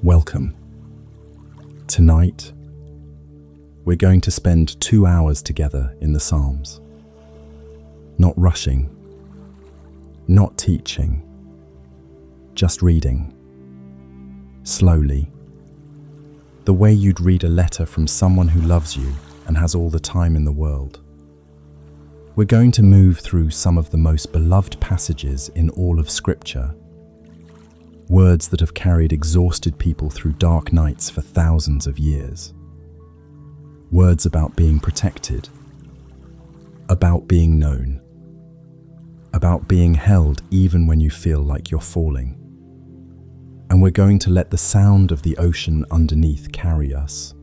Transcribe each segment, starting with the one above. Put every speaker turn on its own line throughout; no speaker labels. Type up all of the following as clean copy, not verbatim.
Welcome. Tonight, we're going to spend 2 hours together in the Psalms. Not rushing, not teaching, just reading. Slowly. The way you'd read a letter from someone who loves you and has all the time in the world. We're going to move through some of the most beloved passages in all of Scripture. Words that have carried exhausted people through dark nights for thousands of years. Words about being protected, about being known, about being held even when you feel like you're falling. And we're going to let the sound of the ocean underneath carry us.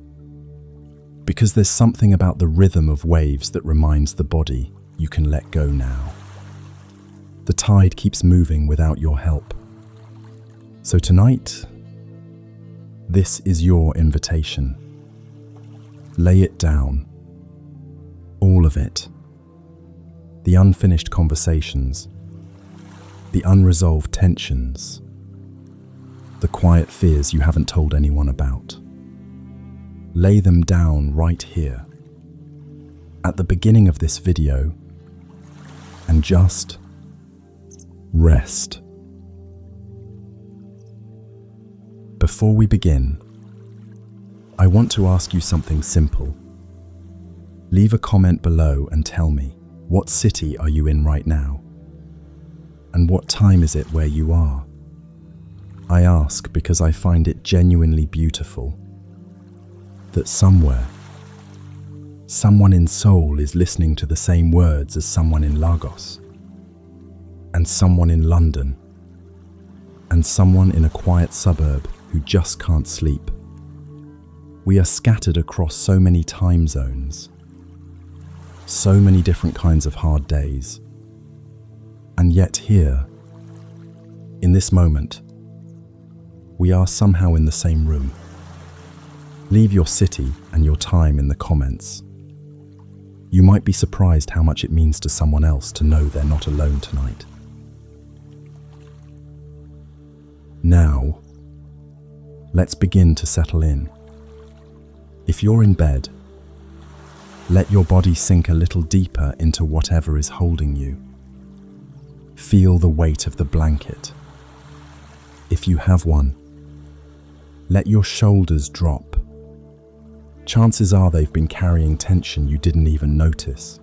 Because there's something about the rhythm of waves that reminds the body you can let go now. The tide keeps moving without your help. So tonight, this is your invitation. Lay it down. All of it. The unfinished conversations, the unresolved tensions, the quiet fears you haven't told anyone about. Lay them down right here, at the beginning of this video, and just rest. Before we begin, I want to ask you something simple. Leave a comment below and tell me, what city are you in right now? And what time is it where you are? I ask because I find it genuinely beautiful that somewhere, someone in Seoul is listening to the same words as someone in Lagos, and someone in London, and someone in a quiet suburb who just can't sleep. We are scattered across so many time zones, so many different kinds of hard days, and yet here, in this moment, we are somehow in the same room. Leave your city and your time in the comments. You might be surprised how much it means to someone else to know they're not alone tonight. Now, let's begin to settle in. If you're in bed, let your body sink a little deeper into whatever is holding you. Feel the weight of the blanket. If you have one, let your shoulders drop. Chances are they've been carrying tension you didn't even notice.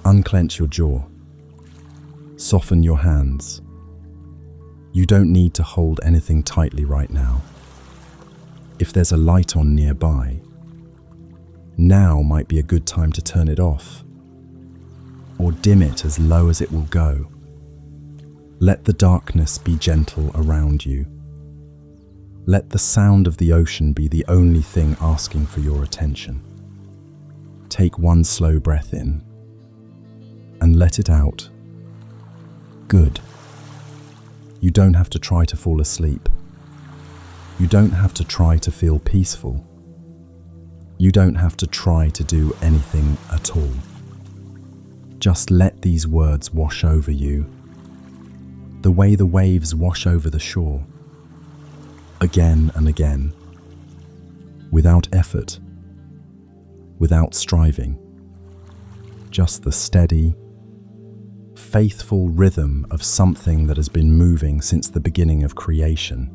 Unclench your jaw. Soften your hands. You don't need to hold anything tightly right now. If there's a light on nearby, now might be a good time to turn it off, or dim it as low as it will go. Let the darkness be gentle around you. Let the sound of the ocean be the only thing asking for your attention. Take one slow breath in and let it out. Good. You don't have to try to fall asleep. You don't have to try to feel peaceful. You don't have to try to do anything at all. Just let these words wash over you, the way the waves wash over the shore, again and again, without effort, without striving, just the steady, faithful rhythm of something that has been moving since the beginning of creation.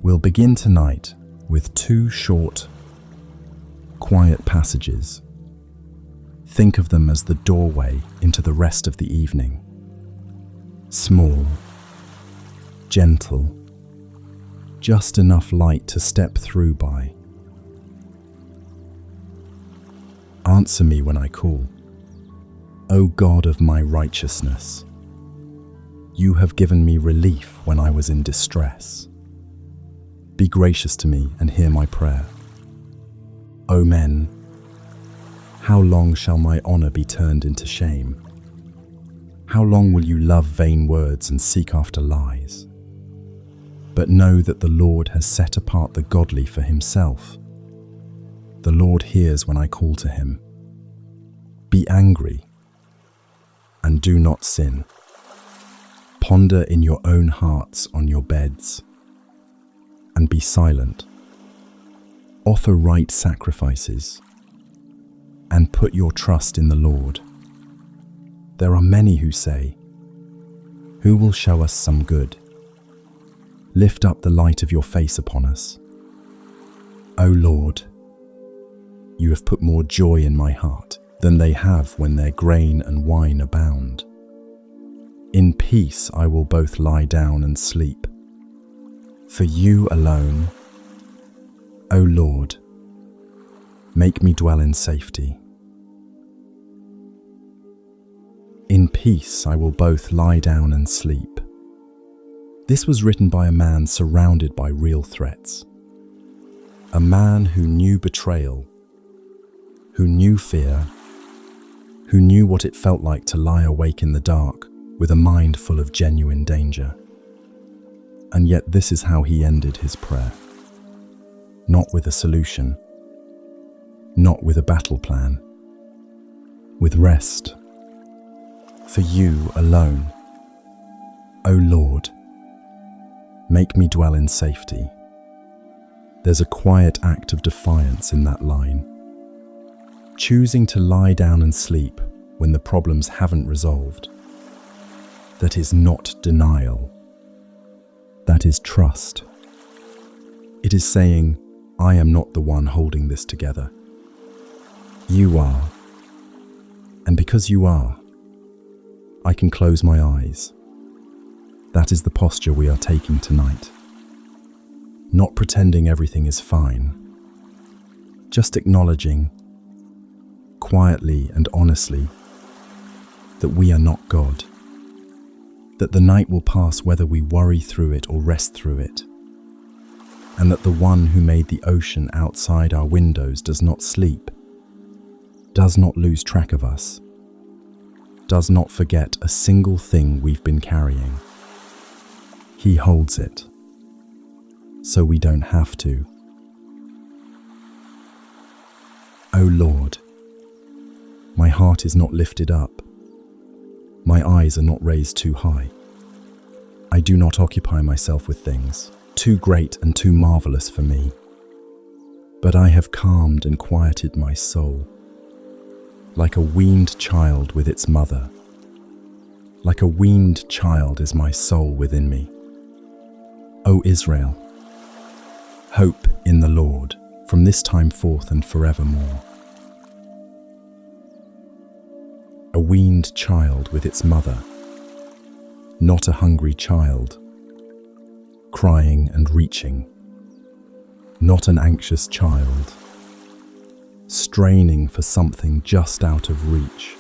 We'll begin tonight with 2 short, quiet passages. Think of them as the doorway into the rest of the evening. Small, gentle, just enough light to step through by. Answer me when I call. O God of my righteousness, you have given me relief when I was in distress. Be gracious to me and hear my prayer. O men, how long shall my honor be turned into shame? How long will you love vain words and seek after lies? But know that the Lord has set apart the godly for himself. The Lord hears when I call to him. Be angry and do not sin. Ponder in your own hearts on your beds. and be silent. Offer right sacrifices and put your trust in the Lord. There are many who say, "Who will show us some good? Lift up the light of your face upon us." O Lord, you have put more joy in my heart than they have when their grain and wine abound. In peace I will both lie down and sleep. For you alone, O Lord, make me dwell in safety. In peace I will both lie down and sleep. This was written by a man surrounded by real threats. A man who knew betrayal, who knew fear, who knew what it felt like to lie awake in the dark with a mind full of genuine danger. And yet this is how he ended his prayer. Not with a solution, not with a battle plan, with rest. For you alone, O Lord, make me dwell in safety. There's a quiet act of defiance in that line. Choosing to lie down and sleep when the problems haven't resolved. That is not denial. That is trust. It is saying, I am not the one holding this together. You are. And because you are, I can close my eyes. That is the posture we are taking tonight. Not pretending everything is fine. Just acknowledging, quietly and honestly, that we are not God. That the night will pass whether we worry through it or rest through it. And that the one who made the ocean outside our windows does not sleep, does not lose track of us, does not forget a single thing we've been carrying. He holds it, so we don't have to. O Lord, my heart is not lifted up. My eyes are not raised too high. I do not occupy myself with things too great and too marvelous for me. But I have calmed and quieted my soul, like a weaned child with its mother. Like a weaned child is my soul within me. O Israel, hope in the Lord from this time forth and forevermore. A weaned child with its mother, not a hungry child, crying and reaching, not an anxious child, straining for something just out of reach.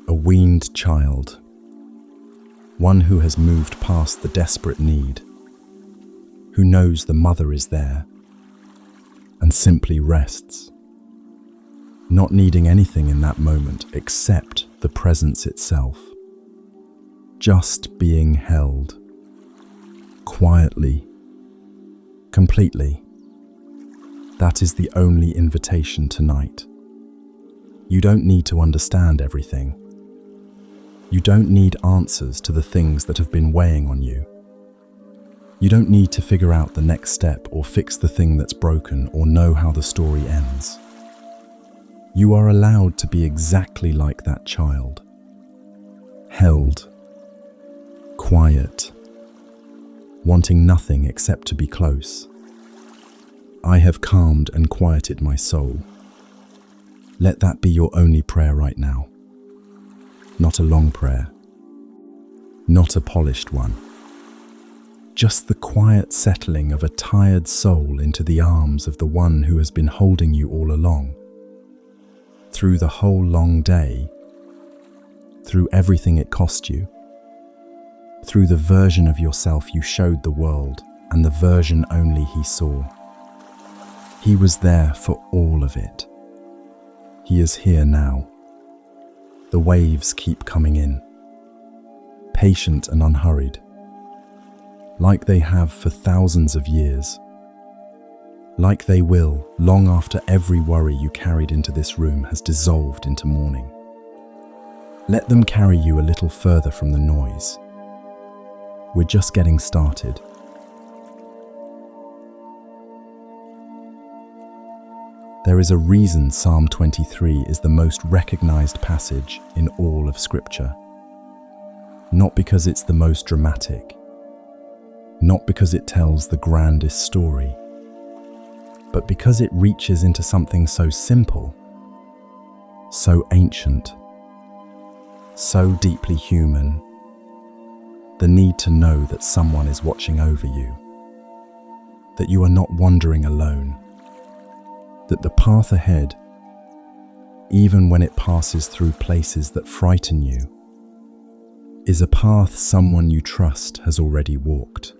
A weaned child, one who has moved past the desperate need, who knows the mother is there and simply rests, not needing anything in that moment except the presence itself, just being held, quietly, completely. That is the only invitation tonight. You don't need to understand everything. You don't need answers to the things that have been weighing on you. You don't need to figure out the next step or fix the thing that's broken or know how the story ends. You are allowed to be exactly like that child. Held, quiet, wanting nothing except to be close. I have calmed and quieted my soul. Let that be your only prayer right now. Not a long prayer, not a polished one. Just the quiet settling of a tired soul into the arms of the one who has been holding you all along. Through the whole long day, through everything it cost you, through the version of yourself you showed the world and the version only he saw. He was there for all of it. He is here now. The waves keep coming in, patient and unhurried, like they have for thousands of years, like they will long after every worry you carried into this room has dissolved into morning. Let them carry you a little further from the noise. We're just getting started. There is a reason Psalm 23 is the most recognized passage in all of Scripture. Not because it's the most dramatic, not because it tells the grandest story, but because it reaches into something so simple, so ancient, so deeply human, the need to know that someone is watching over you, that you are not wandering alone, that the path ahead, even when it passes through places that frighten you, is a path someone you trust has already walked.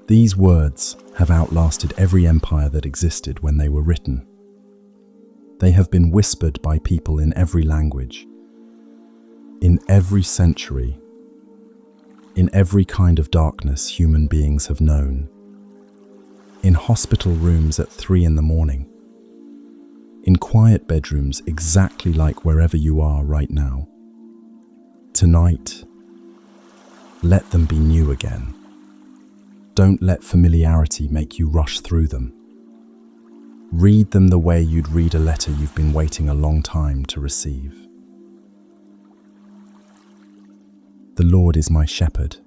These words have outlasted every empire that existed when they were written. They have been whispered by people in every language, in every century, in every kind of darkness human beings have known, in hospital rooms at 3 a.m, in quiet bedrooms exactly like wherever you are right now. Tonight, let them be new again. Don't let familiarity make you rush through them. Read them the way you'd read a letter you've been waiting a long time to receive. The Lord is my shepherd.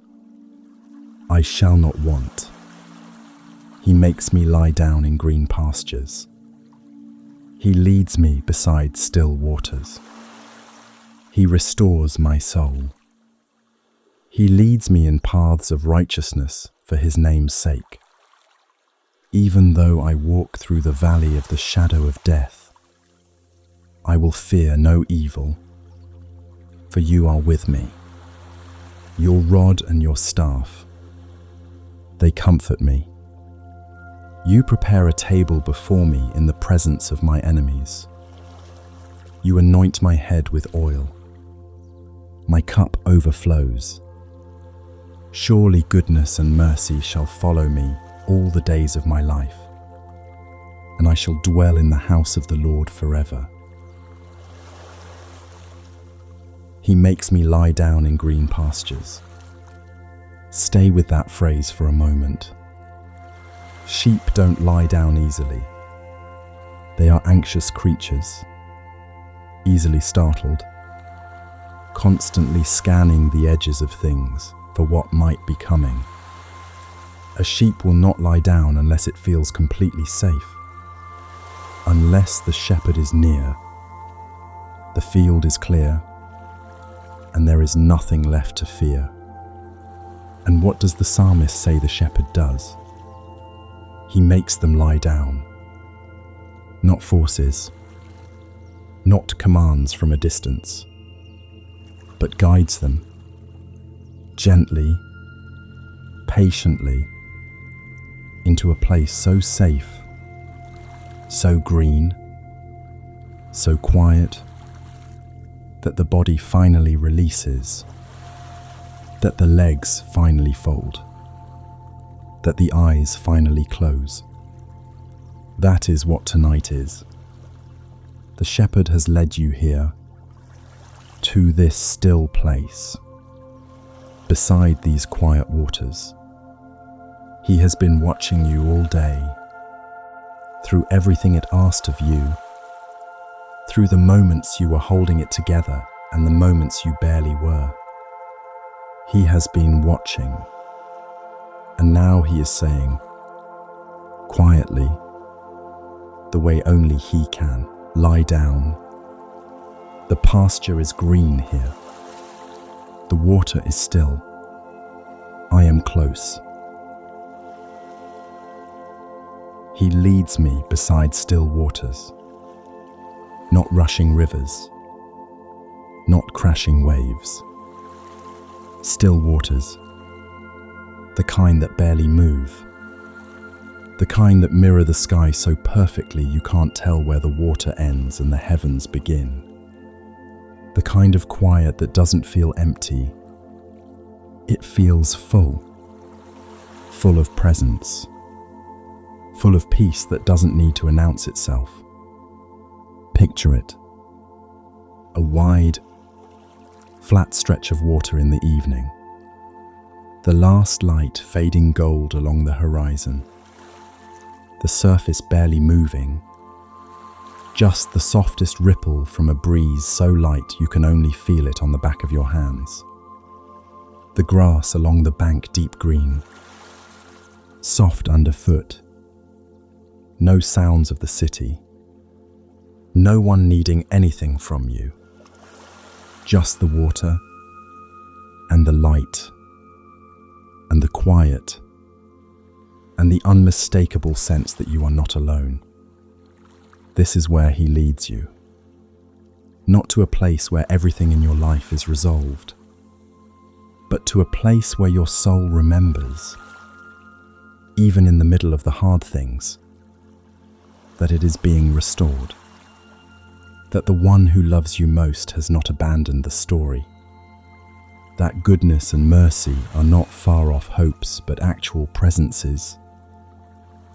I shall not want. He makes me lie down in green pastures. He leads me beside still waters. He restores my soul. He leads me in paths of righteousness for his name's sake. Even though I walk through the valley of the shadow of death, I will fear no evil, for you are with me. Your rod and your staff, they comfort me. You prepare a table before me in the presence of my enemies. You anoint my head with oil. My cup overflows. Surely goodness and mercy shall follow me all the days of my life, and I shall dwell in the house of the Lord forever. He makes me lie down in green pastures. Stay with that phrase for a moment. Sheep don't lie down easily. They are anxious creatures, easily startled, constantly scanning the edges of things for what might be coming. A sheep will not lie down unless it feels completely safe. Unless the shepherd is near, the field is clear, and there is nothing left to fear. And what does the psalmist say the shepherd does? He makes them lie down. Not forces, not commands from a distance, but guides them gently, patiently, into a place so safe, so green, so quiet, that the body finally releases, that the legs finally fold, that the eyes finally close. That is what tonight is. The shepherd has led you here, to this still place, beside these quiet waters. He has been watching you all day, through everything it asked of you, through the moments you were holding it together and the moments you barely were. He has been watching, and now he is saying, quietly, the way only he can, lie down. The pasture is green here. The water is still. I am close. He leads me beside still waters, not rushing rivers, not crashing waves. Still waters, the kind that barely move, the kind that mirror the sky so perfectly you can't tell where the water ends and the heavens begin. The kind of quiet that doesn't feel empty. It feels full, full of presence, full of peace that doesn't need to announce itself. Picture it. A wide, flat stretch of water in the evening. The last light fading gold along the horizon. The surface barely moving, just the softest ripple from a breeze so light you can only feel it on the back of your hands. The grass along the bank deep green, soft underfoot. No sounds of the city. No one needing anything from you. Just the water and the light and the quiet and the unmistakable sense that you are not alone. This is where he leads you. Not to a place where everything in your life is resolved, but to a place where your soul remembers, even in the middle of the hard things, that it is being restored, that the one who loves you most has not abandoned the story, that goodness and mercy are not far off hopes but actual presences,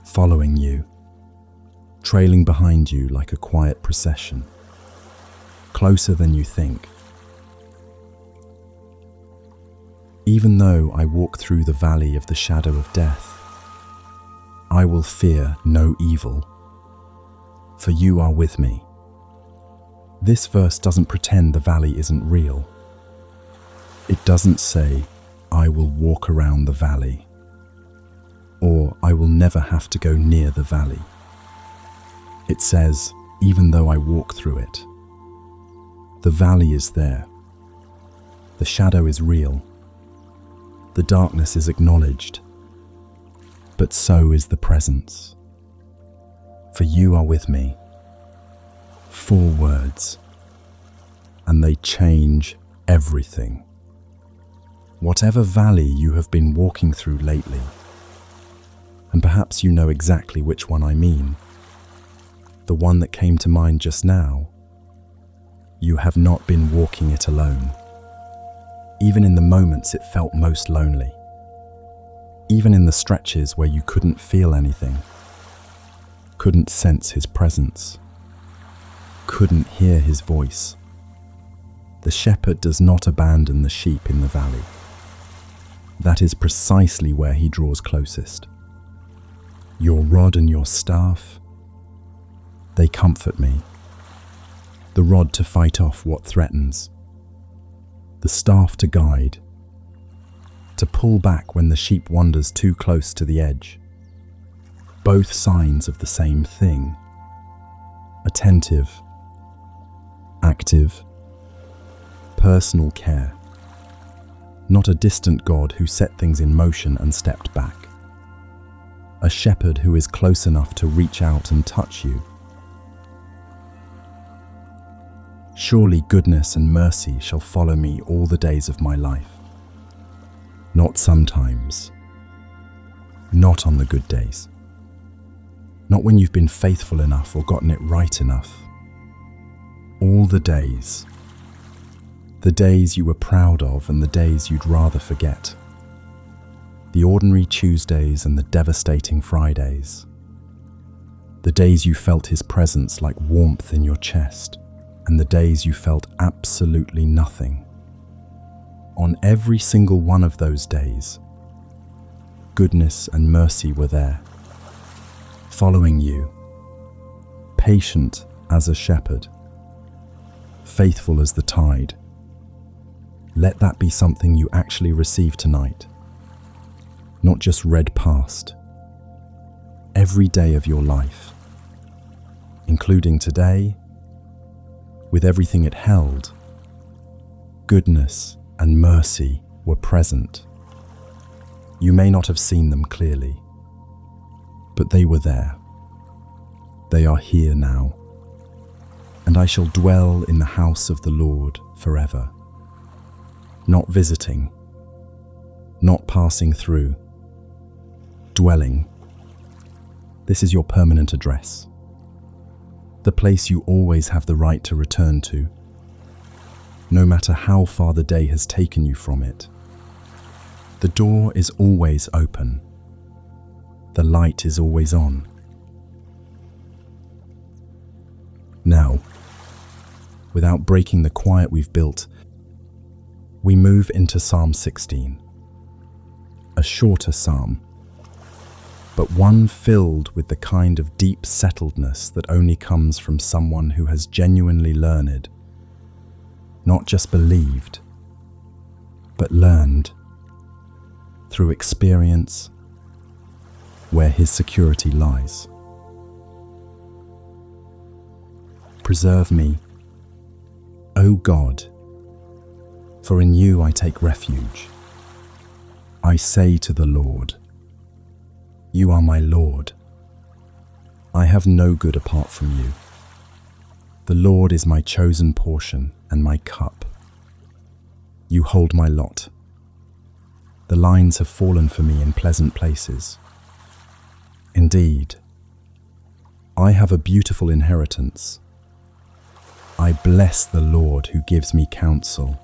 following you, trailing behind you like a quiet procession, closer than you think. Even though I walk through the valley of the shadow of death, I will fear no evil, for you are with me. This verse doesn't pretend the valley isn't real. It doesn't say, I will walk around the valley, or I will never have to go near the valley. It says, even though I walk through it, the valley is there. The shadow is real. The darkness is acknowledged, but so is the presence. For you are with me. 4 words, and they change everything. Whatever valley you have been walking through lately, and perhaps you know exactly which one I mean, the one that came to mind just now, you have not been walking it alone. Even in the moments it felt most lonely. Even in the stretches where you couldn't feel anything, couldn't sense his presence, couldn't hear his voice. The shepherd does not abandon the sheep in the valley. That is precisely where he draws closest. Your rod and your staff, they comfort me. The rod to fight off what threatens, the staff to guide, to pull back when the sheep wanders too close to the edge. Both signs of the same thing. Attentive, active, personal care. Not a distant God who set things in motion and stepped back. A shepherd who is close enough to reach out and touch you. Surely goodness and mercy shall follow me all the days of my life. Not sometimes. Not on the good days. Not when you've been faithful enough or gotten it right enough. All the days. The days you were proud of and the days you'd rather forget. The ordinary Tuesdays and the devastating Fridays. The days you felt his presence like warmth in your chest, and the days you felt absolutely nothing. On every single one of those days, goodness and mercy were there, following you, patient as a shepherd, faithful as the tide. Let that be something you actually receive tonight, not just read past. Every day of your life, including today, with everything it held, goodness and mercy were present. You may not have seen them clearly, but they were there. They are here now. And I shall dwell in the house of the Lord forever. Not visiting, not passing through, dwelling. This is your permanent address. The place you always have the right to return to, no matter how far the day has taken you from it. The door is always open. The light is always on. Now, without breaking the quiet we've built, we move into Psalm 16, a shorter psalm, but one filled with the kind of deep settledness that only comes from someone who has genuinely learned, not just believed, but learned through experience where his security lies. Preserve me, O God, for in you I take refuge. I say to the Lord, you are my Lord. I have no good apart from you. The Lord is my chosen portion and my cup. You hold my lot. The lines have fallen for me in pleasant places. Indeed, I have a beautiful inheritance. I bless the Lord who gives me counsel.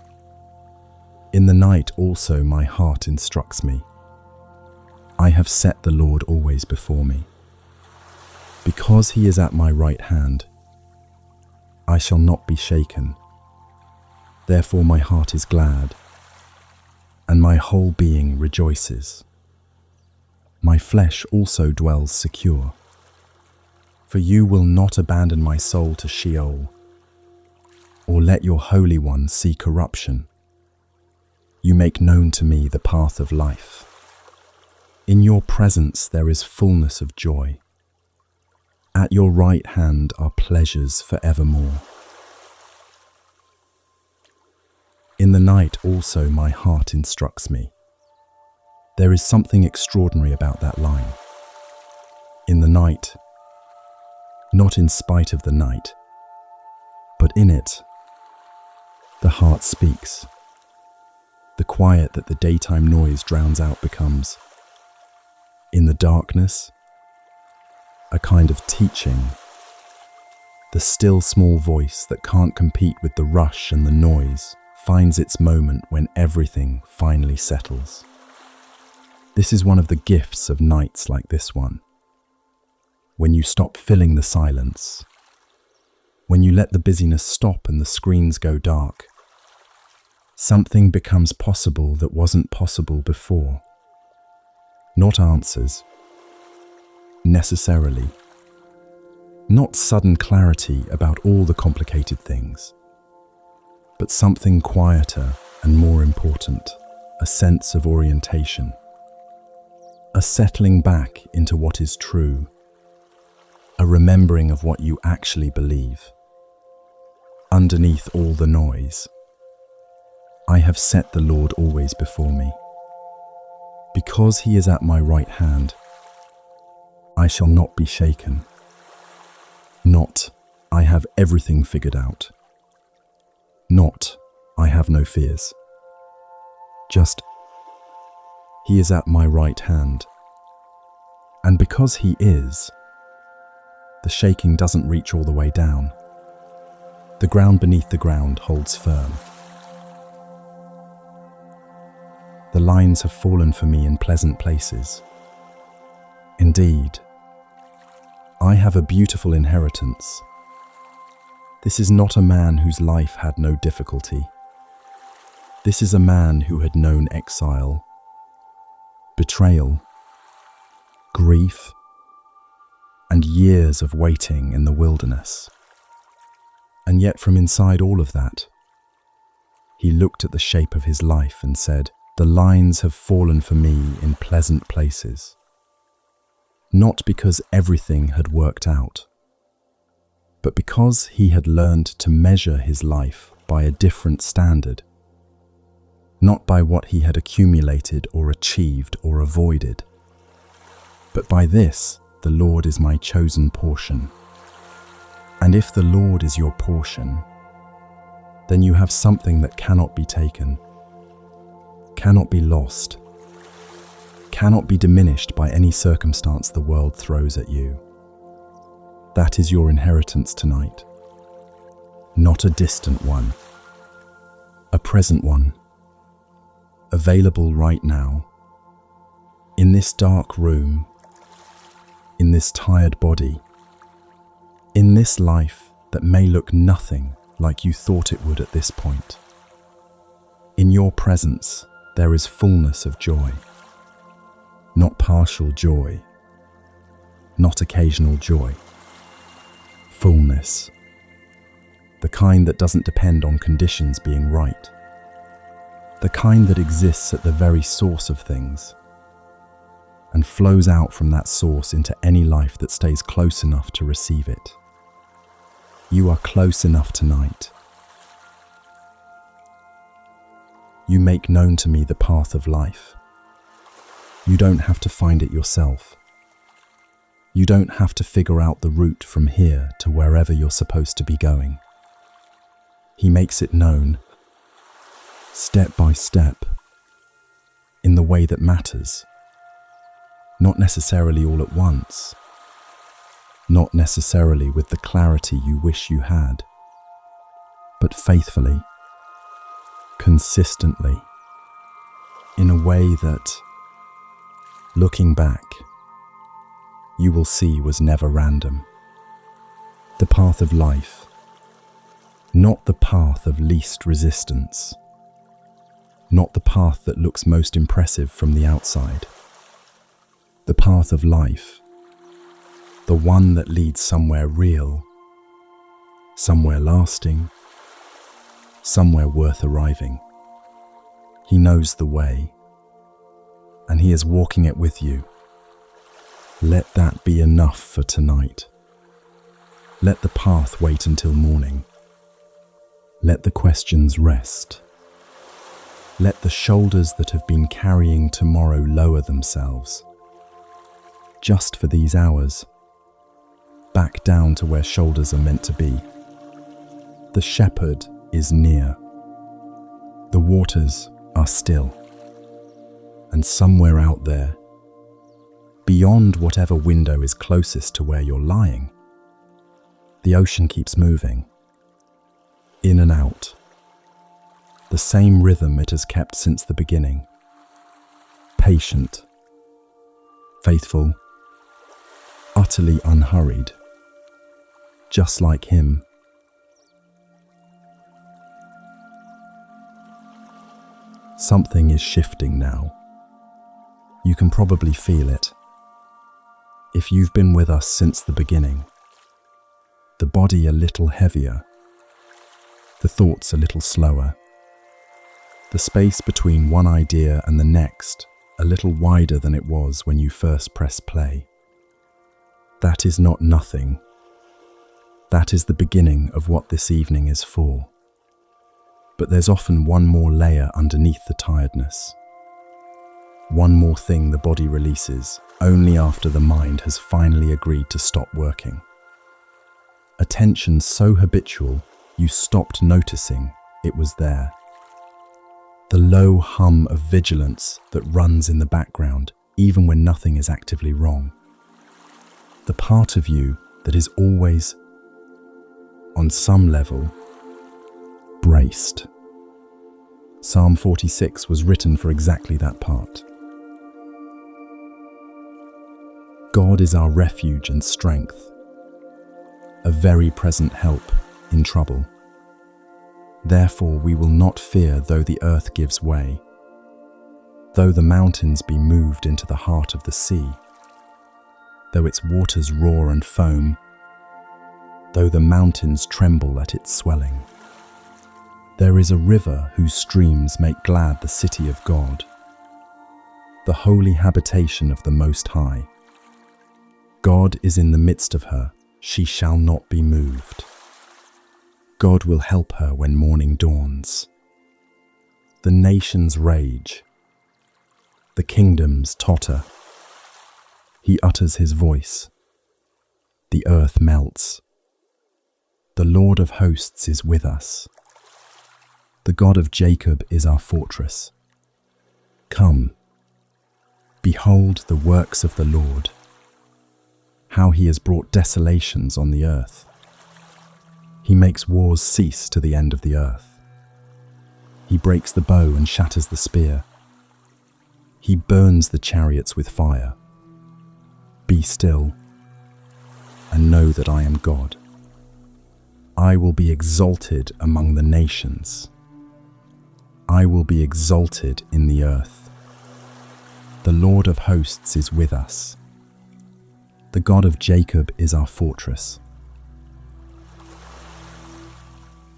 In the night also my heart instructs me. I have set the Lord always before me. Because he is at my right hand, I shall not be shaken. Therefore my heart is glad, and my whole being rejoices. My flesh also dwells secure. For you will not abandon my soul to Sheol, or let your Holy One see corruption. You make known to me the path of life. In your presence there is fullness of joy. At your right hand are pleasures forevermore. In the night also my heart instructs me. There is something extraordinary about that line. In the night, not in spite of the night, but in it, the heart speaks. The quiet that the daytime noise drowns out becomes, in the darkness, a kind of teaching. The still small voice that can't compete with the rush and the noise finds its moment when everything finally settles. This is one of the gifts of nights like this one. When you stop filling the silence, when you let the busyness stop and the screens go dark, something becomes possible that wasn't possible before. Not answers, necessarily. Not sudden clarity about all the complicated things, but something quieter and more important, a sense of orientation, a settling back into what is true, a remembering of what you actually believe. Underneath all the noise, I have set the Lord always before me. Because he is at my right hand, I shall not be shaken. Not, I have everything figured out. Not, I have no fears. Just, he is at my right hand. And because he is, the shaking doesn't reach all the way down. The ground beneath the ground holds firm. The lines have fallen for me in pleasant places. Indeed, I have a beautiful inheritance. This is not a man whose life had no difficulty. This is a man who had known exile, betrayal, grief, and years of waiting in the wilderness. And yet from inside all of that, he looked at the shape of his life and said, "The lines have fallen for me in pleasant places." Not because everything had worked out, but because he had learned to measure his life by a different standard, not by what he had accumulated or achieved or avoided, but by this, "The Lord is my chosen portion." And if the Lord is your portion, then you have something that cannot be taken, cannot be lost, cannot be diminished by any circumstance the world throws at you. That is your inheritance tonight. Not a distant one, a present one, available right now, in this dark room, in this tired body, in this life that may look nothing like you thought it would at this point. In your presence, there is fullness of joy. Not partial joy, not occasional joy. Fullness. The kind that doesn't depend on conditions being right. The kind that exists at the very source of things and flows out from that source into any life that stays close enough to receive it. You are close enough tonight. You make known to me the path of life. You don't have to find it yourself. You don't have to figure out the route from here to wherever you're supposed to be going. He makes it known, step by step, in the way that matters. Not necessarily all at once. Not necessarily with the clarity you wish you had, but faithfully, consistently, in a way that, looking back, you will see was never random. The path of life, not the path of least resistance, not the path that looks most impressive from the outside. The path of life, the one that leads somewhere real, somewhere lasting, somewhere worth arriving. He knows the way, and he is walking it with you. Let that be enough for tonight. Let the path wait until morning. Let the questions rest. Let the shoulders that have been carrying tomorrow lower themselves. Just for these hours, back down to where shoulders are meant to be. The shepherd is near. The waters are still. And somewhere out there, beyond whatever window is closest to where you're lying, the ocean keeps moving, in and out, the same rhythm it has kept since the beginning. Patient, faithful, utterly unhurried, just like him. Something is shifting now. You can probably feel it. If you've been with us since the beginning, the body a little heavier, the thoughts a little slower, the space between one idea and the next a little wider than it was when you first pressed play. That is not nothing. That is the beginning of what this evening is for. But there's often one more layer underneath the tiredness. One more thing the body releases only after the mind has finally agreed to stop working. A tension so habitual you stopped noticing it was there. The low hum of vigilance that runs in the background even when nothing is actively wrong. The part of you that is always, on some level, braced. Psalm 46 was written for exactly that part. God is our refuge and strength, a very present help in trouble. Therefore we will not fear though the earth gives way, though the mountains be moved into the heart of the sea, though its waters roar and foam, though the mountains tremble at its swelling. There is a river whose streams make glad the city of God, the holy habitation of the Most High. God is in the midst of her, she shall not be moved. God will help her when morning dawns. The nations rage, the kingdoms totter. He utters his voice, the earth melts. The Lord of hosts is with us. The God of Jacob is our fortress. Come, behold the works of the Lord, how he has brought desolations on the earth. He makes wars cease to the end of the earth. He breaks the bow and shatters the spear. He burns the chariots with fire. Be still and know that I am God. I will be exalted among the nations. I will be exalted in the earth. The Lord of hosts is with us. The God of Jacob is our fortress.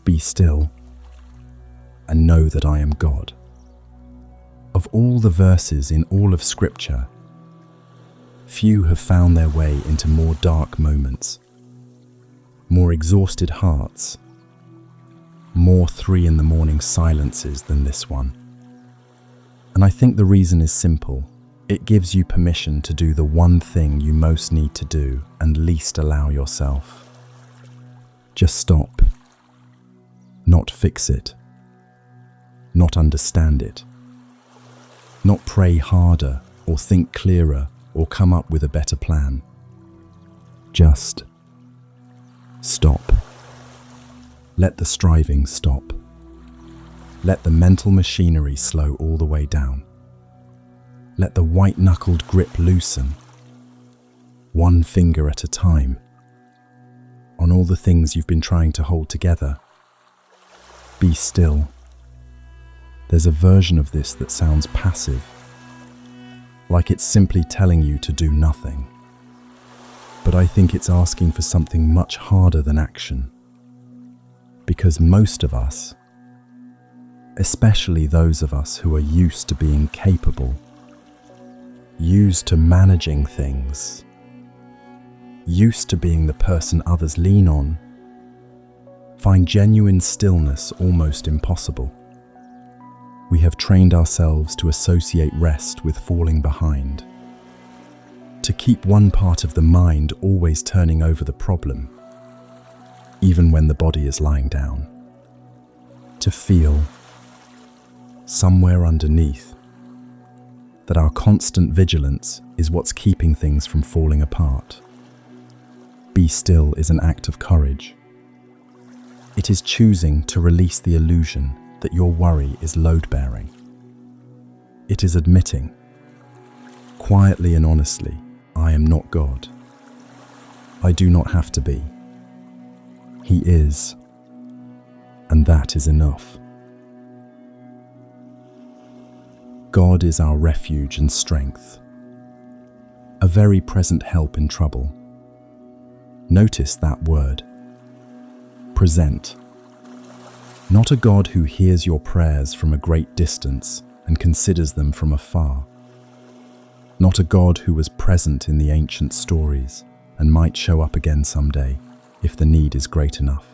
Be still and know that I am God. Of all the verses in all of Scripture, few have found their way into more dark moments, more exhausted hearts, more 3 a.m. silences than this one. And I think the reason is simple. It gives you permission to do the one thing you most need to do and least allow yourself. Just stop. Not fix it. Not understand it. Not pray harder or think clearer or come up with a better plan. Just stop. Let the striving stop. Let the mental machinery slow all the way down. Let the white-knuckled grip loosen, one finger at a time, on all the things you've been trying to hold together. Be still. There's a version of this that sounds passive, like it's simply telling you to do nothing. But I think it's asking for something much harder than action. Because most of us, especially those of us who are used to being capable, used to managing things, used to being the person others lean on, find genuine stillness almost impossible. We have trained ourselves to associate rest with falling behind, to keep one part of the mind always turning over the problem, even when the body is lying down, to feel, somewhere underneath, that our constant vigilance is what's keeping things from falling apart. Be still is an act of courage. It is choosing to release the illusion that your worry is load-bearing. It is admitting, quietly and honestly, I am not God. I do not have to be. He is, and that is enough. God is our refuge and strength, a very present help in trouble. Notice that word, present. Not a God who hears your prayers from a great distance and considers them from afar. Not a God who was present in the ancient stories and might show up again someday if the need is great enough.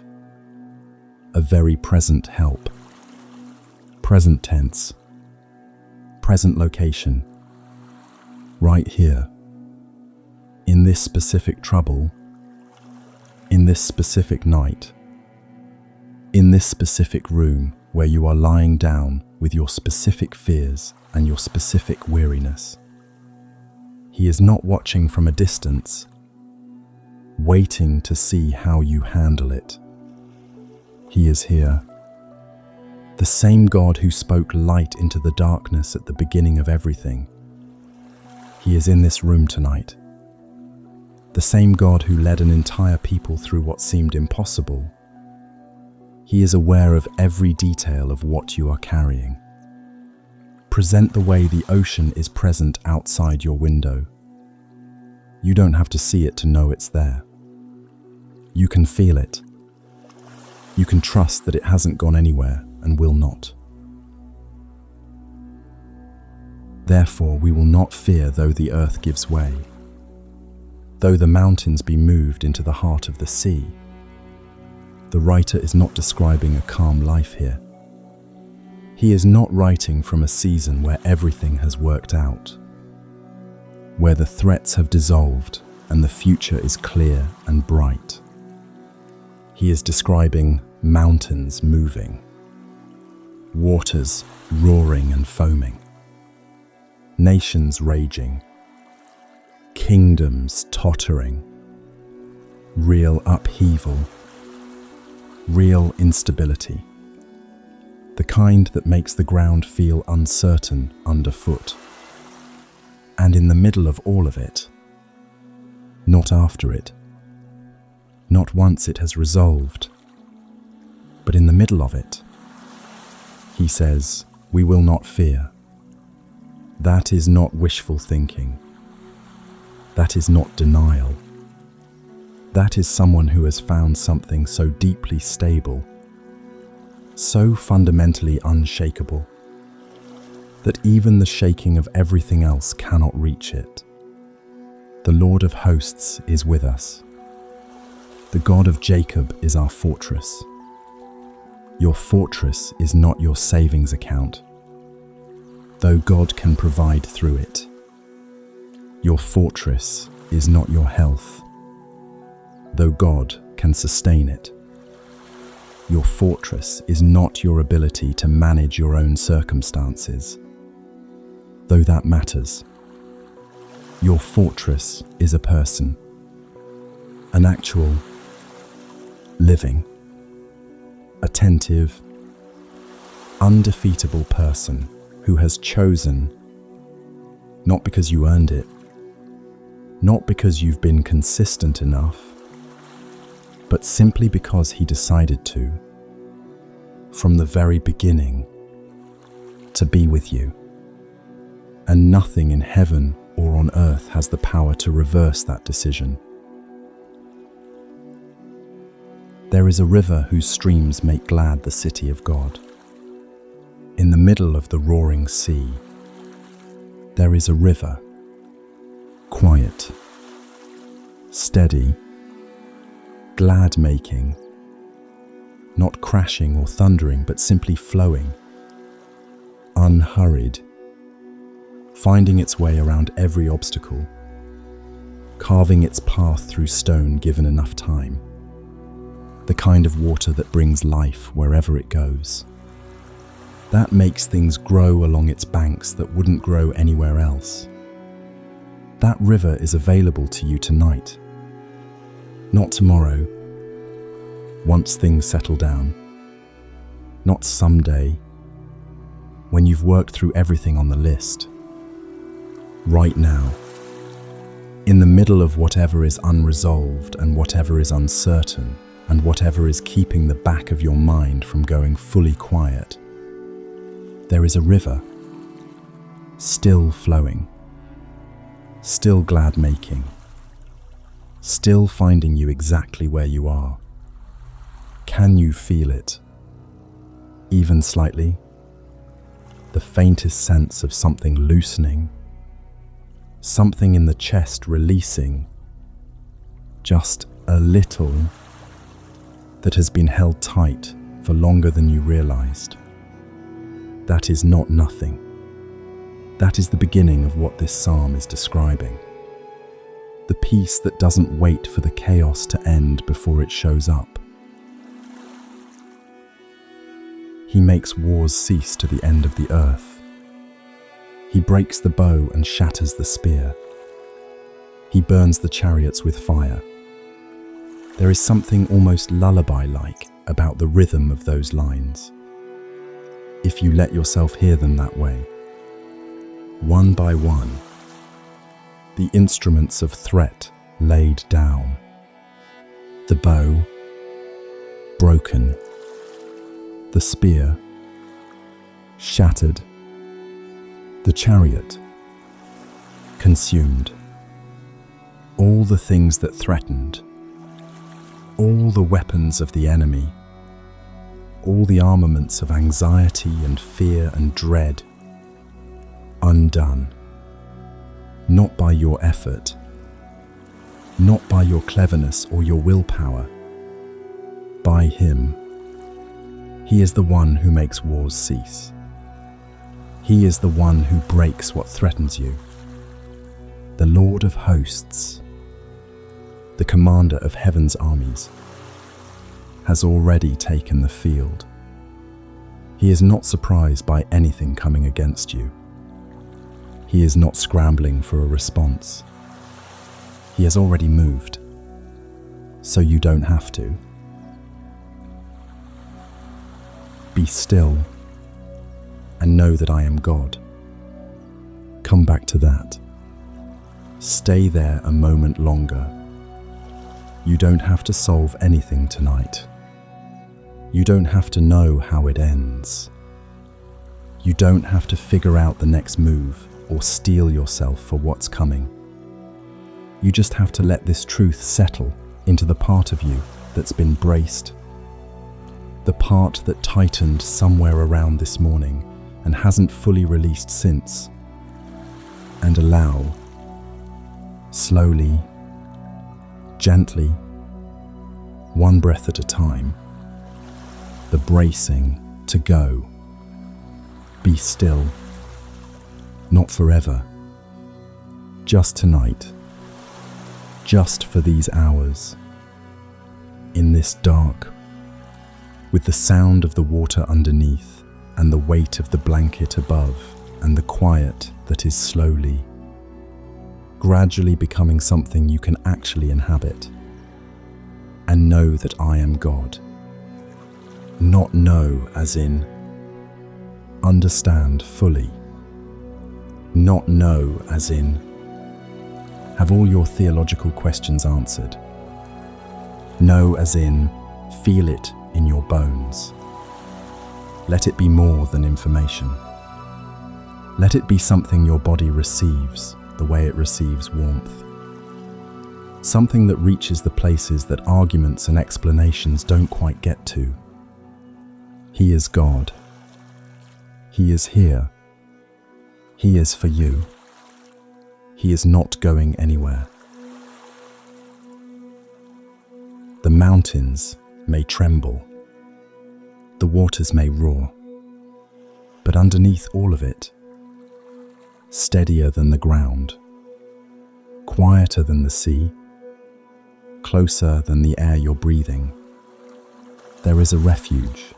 A very present help. Present tense. Present location, right here, in this specific trouble, in this specific night, in this specific room where you are lying down with your specific fears and your specific weariness. He is not watching from a distance, waiting to see how you handle it. He is here. The same God who spoke light into the darkness at the beginning of everything. He is in this room tonight. The same God who led an entire people through what seemed impossible. He is aware of every detail of what you are carrying. Present the way the ocean is present outside your window. You don't have to see it to know it's there. You can feel it. You can trust that it hasn't gone anywhere and will not. Therefore, we will not fear though the earth gives way, though the mountains be moved into the heart of the sea. The writer is not describing a calm life here. He is not writing from a season where everything has worked out, where the threats have dissolved and the future is clear and bright. He is describing mountains moving, waters roaring and foaming, nations raging, kingdoms tottering, real upheaval, real instability, the kind that makes the ground feel uncertain underfoot. And in the middle of all of it, not after it, not once it has resolved, but in the middle of it, he says, we will not fear. That is not wishful thinking. That is not denial. That is someone who has found something so deeply stable, so fundamentally unshakable, that even the shaking of everything else cannot reach it. The Lord of hosts is with us. The God of Jacob is our fortress. Your fortress is not your savings account, though God can provide through it. Your fortress is not your health, though God can sustain it. Your fortress is not your ability to manage your own circumstances, though that matters. Your fortress is a person, an actual, living, attentive, undefeatable person who has chosen, not because you earned it, not because you've been consistent enough, but simply because he decided to, from the very beginning, to be with you. And nothing in heaven or on earth has the power to reverse that decision. There is a river whose streams make glad the city of God. In the middle of the roaring sea, there is a river, quiet, steady, glad-making, not crashing or thundering, but simply flowing, unhurried, finding its way around every obstacle, carving its path through stone given enough time. The kind of water that brings life wherever it goes. That makes things grow along its banks that wouldn't grow anywhere else. That river is available to you tonight, not tomorrow, once things settle down, not someday, when you've worked through everything on the list. Right now, in the middle of whatever is unresolved and whatever is uncertain, and whatever is keeping the back of your mind from going fully quiet, there is a river, still flowing, still glad-making, still finding you exactly where you are. Can you feel it? Even slightly? The faintest sense of something loosening, something in the chest releasing, just a little, that has been held tight for longer than you realized. That is not nothing. That is the beginning of what this psalm is describing. The peace that doesn't wait for the chaos to end before it shows up. He makes wars cease to the end of the earth. He breaks the bow and shatters the spear. He burns the chariots with fire. There is something almost lullaby-like about the rhythm of those lines, if you let yourself hear them that way. One by one, the instruments of threat laid down. The bow, broken. The spear, shattered. The chariot, consumed. All the things that threatened, all the weapons of the enemy, all the armaments of anxiety and fear and dread, undone. Not by your effort, not by your cleverness or your willpower, by him. He is the one who makes wars cease. He is the one who breaks what threatens you. The Lord of hosts, the commander of heaven's armies, has already taken the field. He is not surprised by anything coming against you. He is not scrambling for a response. He has already moved, so you don't have to. Be still and know that I am God. Come back to that. Stay there a moment longer. You don't have to solve anything tonight. You don't have to know how it ends. You don't have to figure out the next move or steel yourself for what's coming. You just have to let this truth settle into the part of you that's been braced, the part that tightened somewhere around this morning and hasn't fully released since. And allow, slowly, gently, one breath at a time, the bracing to go. Be still, not forever, just tonight, just for these hours, in this dark, with the sound of the water underneath and the weight of the blanket above and the quiet that is slowly, gradually becoming something you can actually inhabit. And know that I am God. Not know as in understand fully. Not know as in have all your theological questions answered. Know as in feel it in your bones. Let it be more than information. Let it be something your body receives the way it receives warmth. Something that reaches the places that arguments and explanations don't quite get to. He is God. He is here. He is for you. He is not going anywhere. The mountains may tremble. The waters may roar. But underneath all of it, steadier than the ground, quieter than the sea, closer than the air you're breathing, there is a refuge.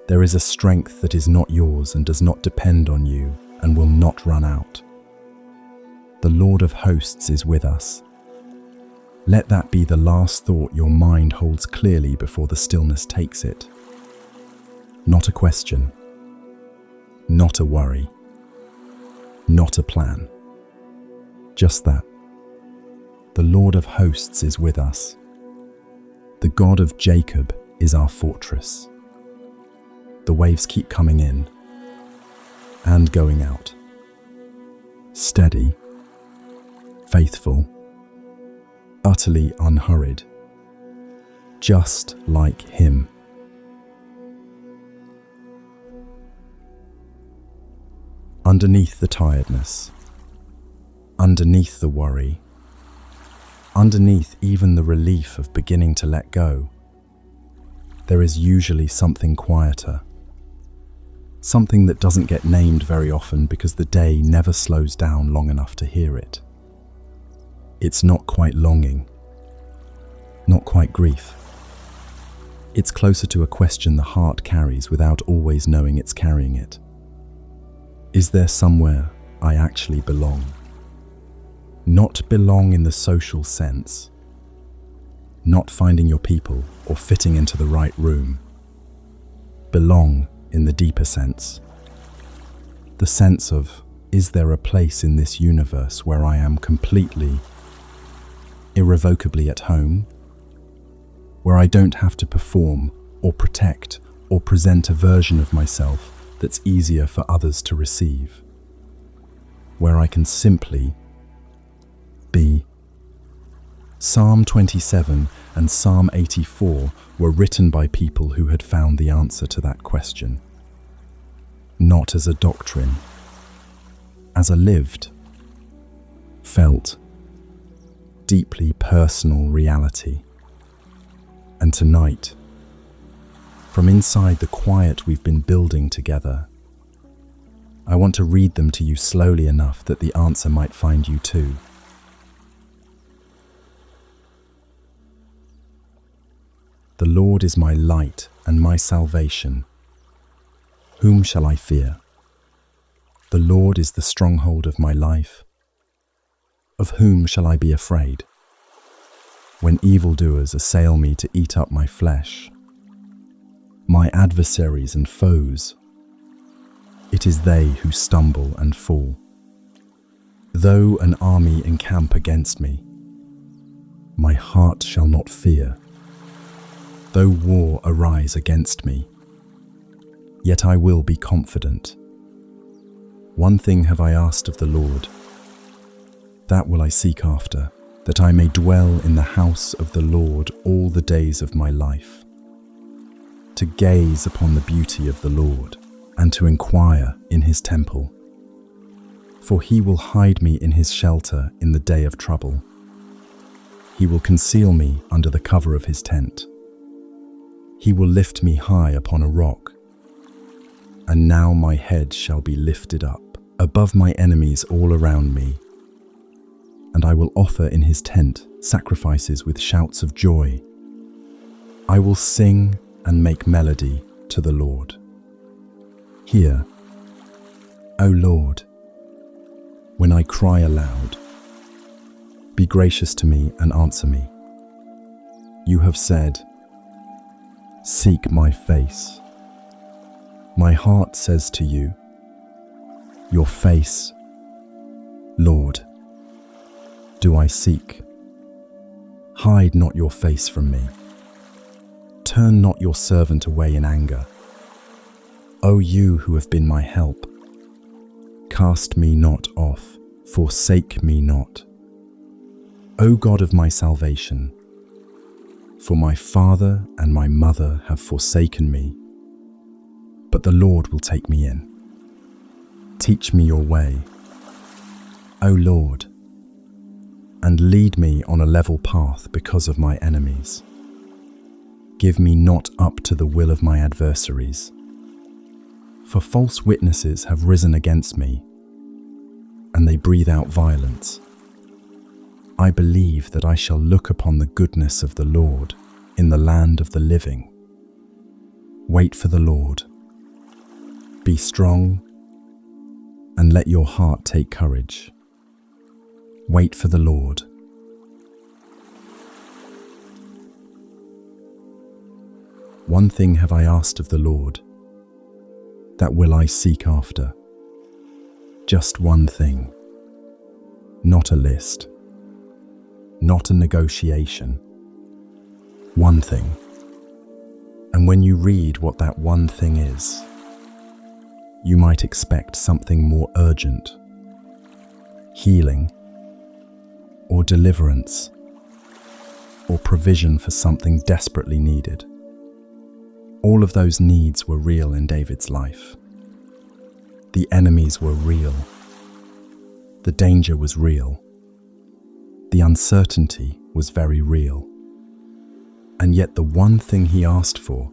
There is a strength that is not yours and does not depend on you and will not run out. The Lord of hosts is with us. Let that be the last thought your mind holds clearly before the stillness takes it. Not a question, not a worry, not a plan. Just that. The Lord of hosts is with us. The God of Jacob is our fortress. The waves keep coming in and going out. Steady, faithful, utterly unhurried, just like Him. Underneath the tiredness, underneath the worry, underneath even the relief of beginning to let go, there is usually something quieter. Something that doesn't get named very often because the day never slows down long enough to hear it. It's not quite longing, not quite grief. It's closer to a question the heart carries without always knowing it's carrying it. Is there somewhere I actually belong? Not belong in the social sense, not finding your people or fitting into the right room. Belong in the deeper sense. The sense of, is there a place in this universe where I am completely, irrevocably at home? Where I don't have to perform or protect or present a version of myself that's easier for others to receive? Where I can simply be. Psalm 27 and Psalm 84 were written by people who had found the answer to that question. Not as a doctrine, as a lived, felt, deeply personal reality. And tonight, from inside the quiet we've been building together, I want to read them to you slowly enough that the answer might find you too. The Lord is my light and my salvation. Whom shall I fear? The Lord is the stronghold of my life. Of whom shall I be afraid? When evildoers assail me to eat up my flesh, my adversaries and foes, it is they who stumble and fall. Though an army encamp against me, my heart shall not fear. Though war arise against me, yet I will be confident. One thing have I asked of the Lord, That will I seek after, that I may dwell in the house of the Lord all the days of my life, to gaze upon the beauty of the Lord and to inquire in his temple. For he will hide me in his shelter in the day of trouble. He will conceal me under the cover of his tent. He will lift me high upon a rock. And now my head shall be lifted up above my enemies all around me. And I will offer in his tent sacrifices with shouts of joy. I will sing and make melody to the Lord. Hear, O Lord, when I cry aloud. Be gracious to me and answer me. You have said, seek my face. My heart says to you, your face, Lord, do I seek. Hide not your face from me. Turn not your servant away in anger. O you who have been my help, cast me not off, forsake me not. O God of my salvation, for my father and my mother have forsaken me, but the Lord will take me in. Teach me your way, O Lord, and lead me on a level path because of my enemies. Give me not up to the will of my adversaries, for false witnesses have risen against me, and they breathe out violence. I believe that I shall look upon the goodness of the Lord in the land of the living. Wait for the Lord. Be strong, and let your heart take courage. Wait for the Lord. One thing have I asked of the Lord, that will I seek after. Just one thing, not a list, not a negotiation. One thing. And when you read what that one thing is, you might expect something more urgent, healing, or deliverance, or provision for something desperately needed. All of those needs were real in David's life. The enemies were real. The danger was real. The uncertainty was very real. And yet the one thing he asked for,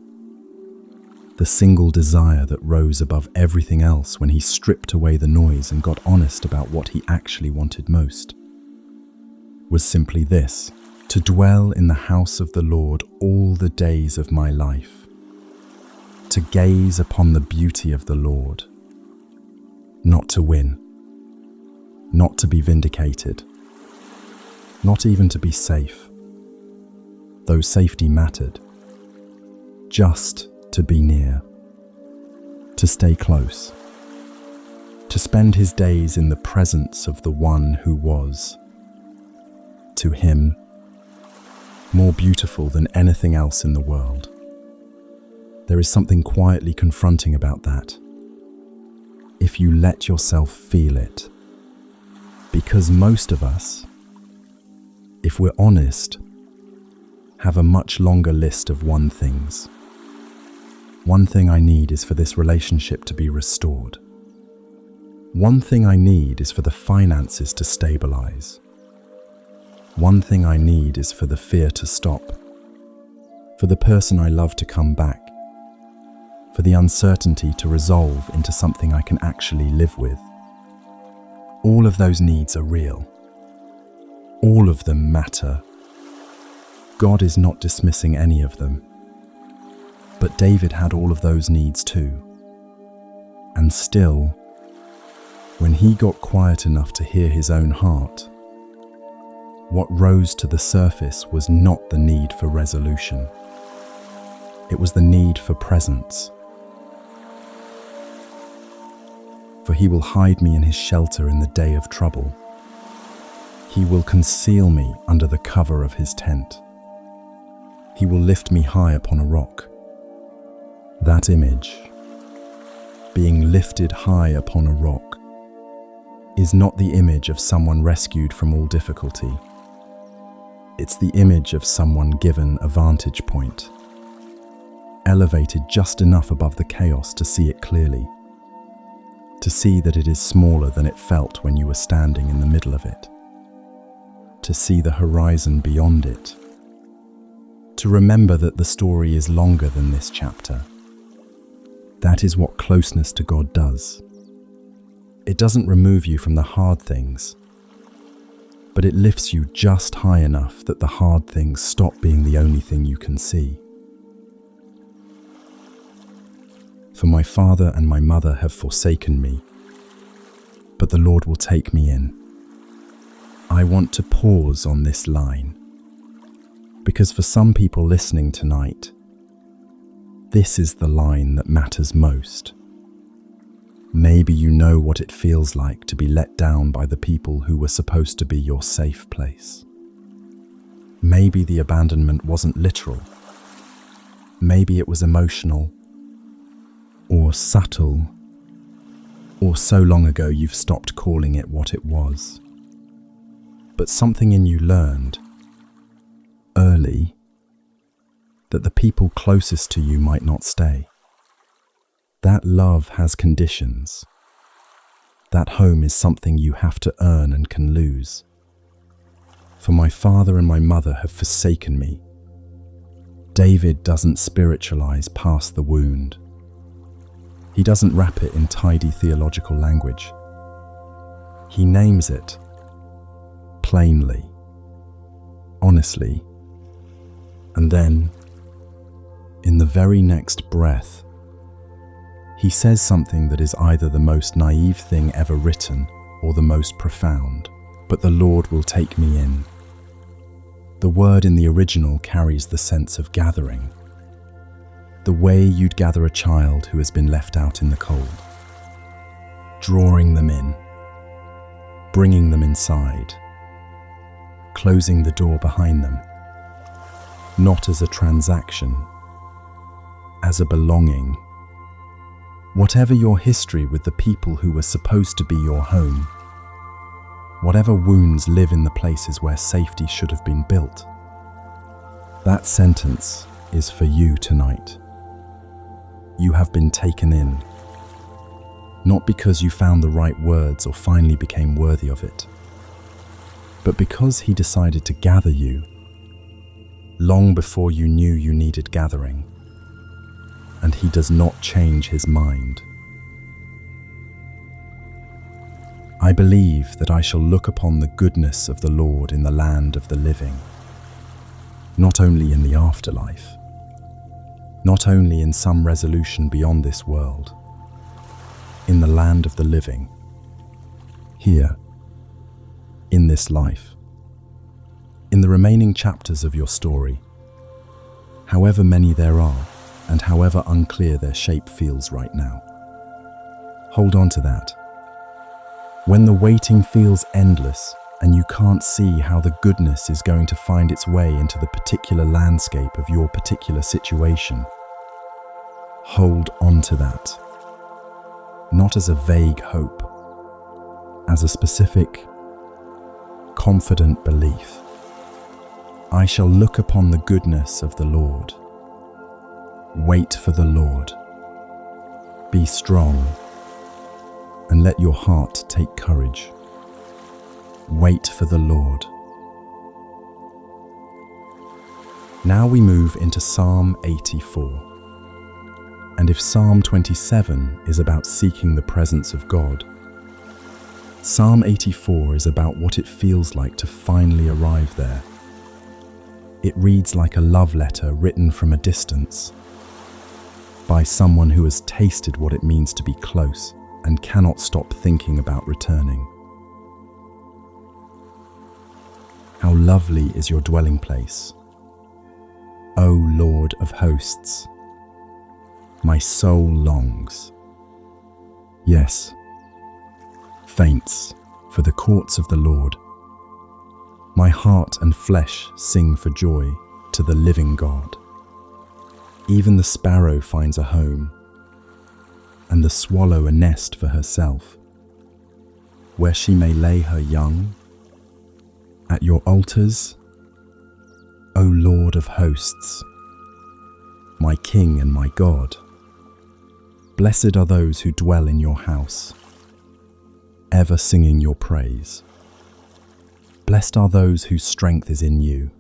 the single desire that rose above everything else when he stripped away the noise and got honest about what he actually wanted most, was simply this: to dwell in the house of the Lord all the days of my life, to gaze upon the beauty of the Lord, not to win, not to be vindicated, not even to be safe, though safety mattered, just to be near, to stay close, to spend his days in the presence of the one who was, to him, more beautiful than anything else in the world. There is something quietly confronting about that, if you let yourself feel it. Because most of us, if we're honest, have a much longer list of one things. One thing I need is for this relationship to be restored. One thing I need is for the finances to stabilize. One thing I need is for the fear to stop, for the person I love to come back, for the uncertainty to resolve into something I can actually live with. All of those needs are real. All of them matter. God is not dismissing any of them. But David had all of those needs too. And still, when he got quiet enough to hear his own heart, what rose to the surface was not the need for resolution. It was the need for presence. For he will hide me in his shelter in the day of trouble. He will conceal me under the cover of his tent. He will lift me high upon a rock. That image, being lifted high upon a rock, is not the image of someone rescued from all difficulty. It's the image of someone given a vantage point, elevated just enough above the chaos to see it clearly, to see that it is smaller than it felt when you were standing in the middle of it, to see the horizon beyond it, to remember that the story is longer than this chapter. That is what closeness to God does. It doesn't remove you from the hard things, but it lifts you just high enough that the hard things stop being the only thing you can see. For my father and my mother have forsaken me, but the Lord will take me in. I want to pause on this line, because for some people listening tonight, this is the line that matters most. Maybe you know what it feels like to be let down by the people who were supposed to be your safe place. Maybe the abandonment wasn't literal. Maybe it was emotional, or subtle, or so long ago you've stopped calling it what it was. But something in you learned, early, that the people closest to you might not stay. That love has conditions. That home is something you have to earn and can lose. For my father and my mother have forsaken me. David doesn't spiritualize past the wound. He doesn't wrap it in tidy theological language. He names it plainly, honestly, and then, in the very next breath, he says something that is either the most naive thing ever written or the most profound. But the Lord will take me in. The word in the original carries the sense of gathering. The way you'd gather a child who has been left out in the cold. Drawing them in. Bringing them inside. Closing the door behind them. Not as a transaction, as a belonging. Whatever your history with the people who were supposed to be your home, whatever wounds live in the places where safety should have been built, that sentence is for you tonight. You have been taken in, not because you found the right words or finally became worthy of it, but because He decided to gather you long before you knew you needed gathering. And He does not change His mind. I believe that I shall look upon the goodness of the Lord in the land of the living, not only in the afterlife, not only in some resolution beyond this world, in the land of the living, here, in this life, in the remaining chapters of your story, however many there are, and however unclear their shape feels right now. Hold on to that. When the waiting feels endless and you can't see how the goodness is going to find its way into the particular landscape of your particular situation, hold on to that. Not as a vague hope, as a specific, confident belief. I shall look upon the goodness of the Lord. Wait for the Lord. Be strong, and let your heart take courage. Wait for the Lord. Now we move into Psalm 84. And if Psalm 27 is about seeking the presence of God, Psalm 84 is about what it feels like to finally arrive there. It reads like a love letter written from a distance, by someone who has tasted what it means to be close and cannot stop thinking about returning. How lovely is your dwelling place, O Lord of hosts. My soul longs, yes, faints for the courts of the Lord. My heart and flesh sing for joy to the living God. Even the sparrow finds a home, and the swallow a nest for herself. where she may lay her young. At your altars, O Lord of hosts, my King and my God. Blessed are those who dwell in your house, ever singing your praise. Blessed are those whose strength is in you,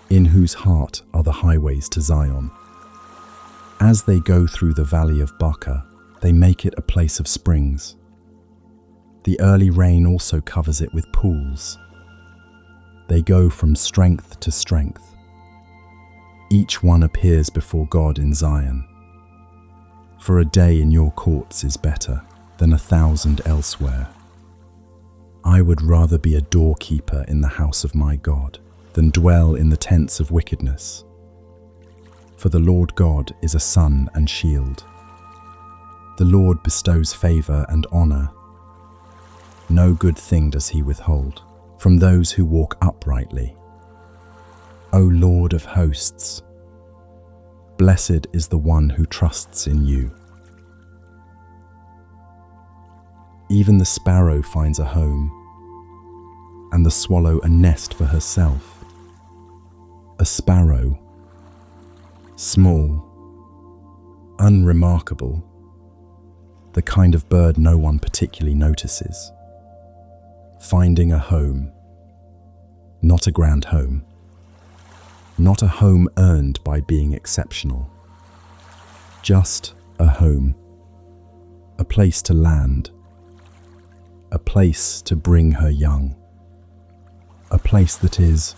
in whose heart are the highways to Zion. As they go through the valley of Baca, they make it a place of springs. The early rain also covers it with pools. They go from strength to strength. Each one appears before God in Zion. For a day in your courts is better than 1,000 elsewhere. I would rather be a doorkeeper in the house of my God than dwell in the tents of wickedness. For the Lord God is a sun and shield. The Lord bestows favor and honor. No good thing does he withhold from those who walk uprightly. O Lord of hosts, blessed is the one who trusts in you. Even the sparrow finds a home, and the swallow a nest for herself. A sparrow, small, unremarkable, the kind of bird no one particularly notices. Finding a home, not a grand home, not a home earned by being exceptional, just a home, a place to land, a place to bring her young, a place that is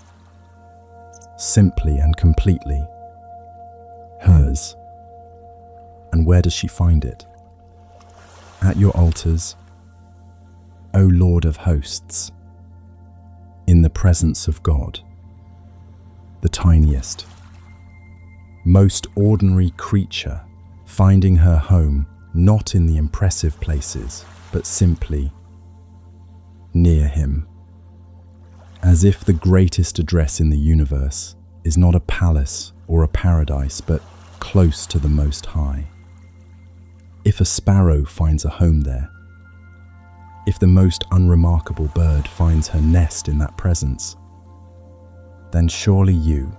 simply and completely hers. And where does she find it? At your altars, O Lord of hosts, in the presence of God, the tiniest, most ordinary creature, finding her home not in the impressive places, but simply near him, as if the greatest address in the universe is not a palace or a paradise, but close to the Most High. If a sparrow finds a home there, if the most unremarkable bird finds her nest in that presence, then surely you,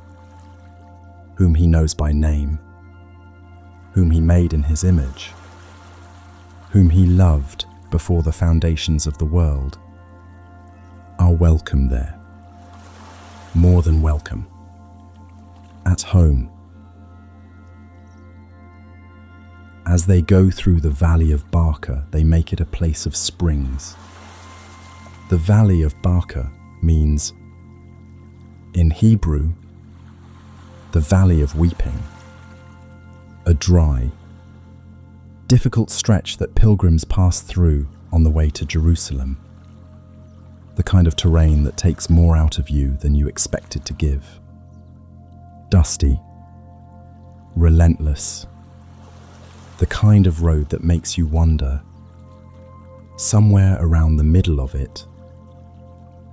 whom he knows by name, whom he made in his image, whom he loved before the foundations of the world, are welcome there, more than welcome, at home. As they go through the valley of Baca, they make it a place of springs. The valley of Baca means, in Hebrew, the valley of weeping, a dry, difficult stretch that pilgrims pass through on the way to Jerusalem, the kind of terrain that takes more out of you than you expected to give. Dusty, relentless, the kind of road that makes you wonder, somewhere around the middle of it,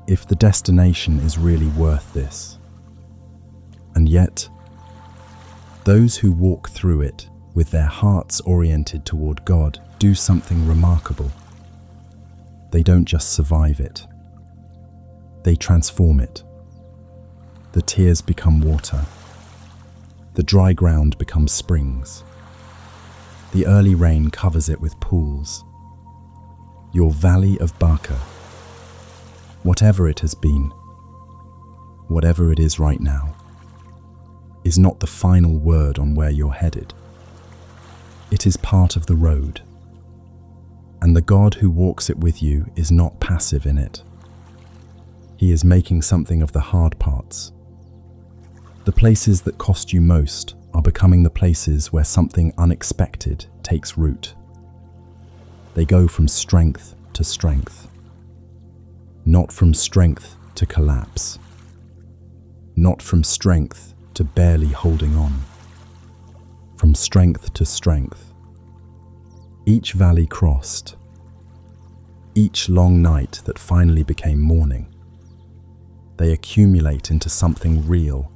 if the destination is really worth this. And yet, those who walk through it with their hearts oriented toward God do something remarkable. They don't just survive it, they transform it. The tears become water. The dry ground becomes springs. The early rain covers it with pools. Your valley of Baca, whatever it has been, whatever it is right now, is not the final word on where you're headed. It is part of the road. And the God who walks it with you is not passive in it. He is making something of the hard parts. The places that cost you most are becoming the places where something unexpected takes root. They go from strength to strength, not from strength to collapse, not from strength to barely holding on, from strength to strength. Each valley crossed, each long night that finally became morning, they accumulate into something real,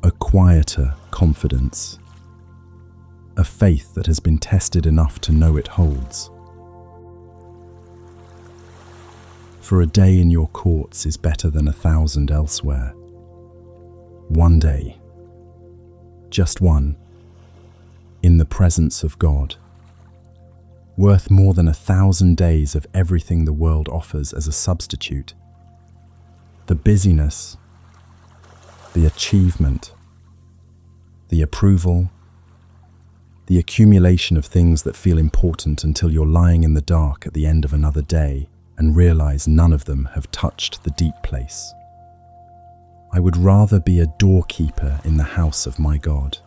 a quieter confidence, a faith that has been tested enough to know it holds. For a day in your courts is better than 1,000 elsewhere. One day, just one, in the presence of God, worth more than 1,000 days of everything the world offers as a substitute. The busyness, the achievement, the approval, the accumulation of things that feel important until you're lying in the dark at the end of another day and realize none of them have touched the deep place. I would rather be a doorkeeper in the house of my God.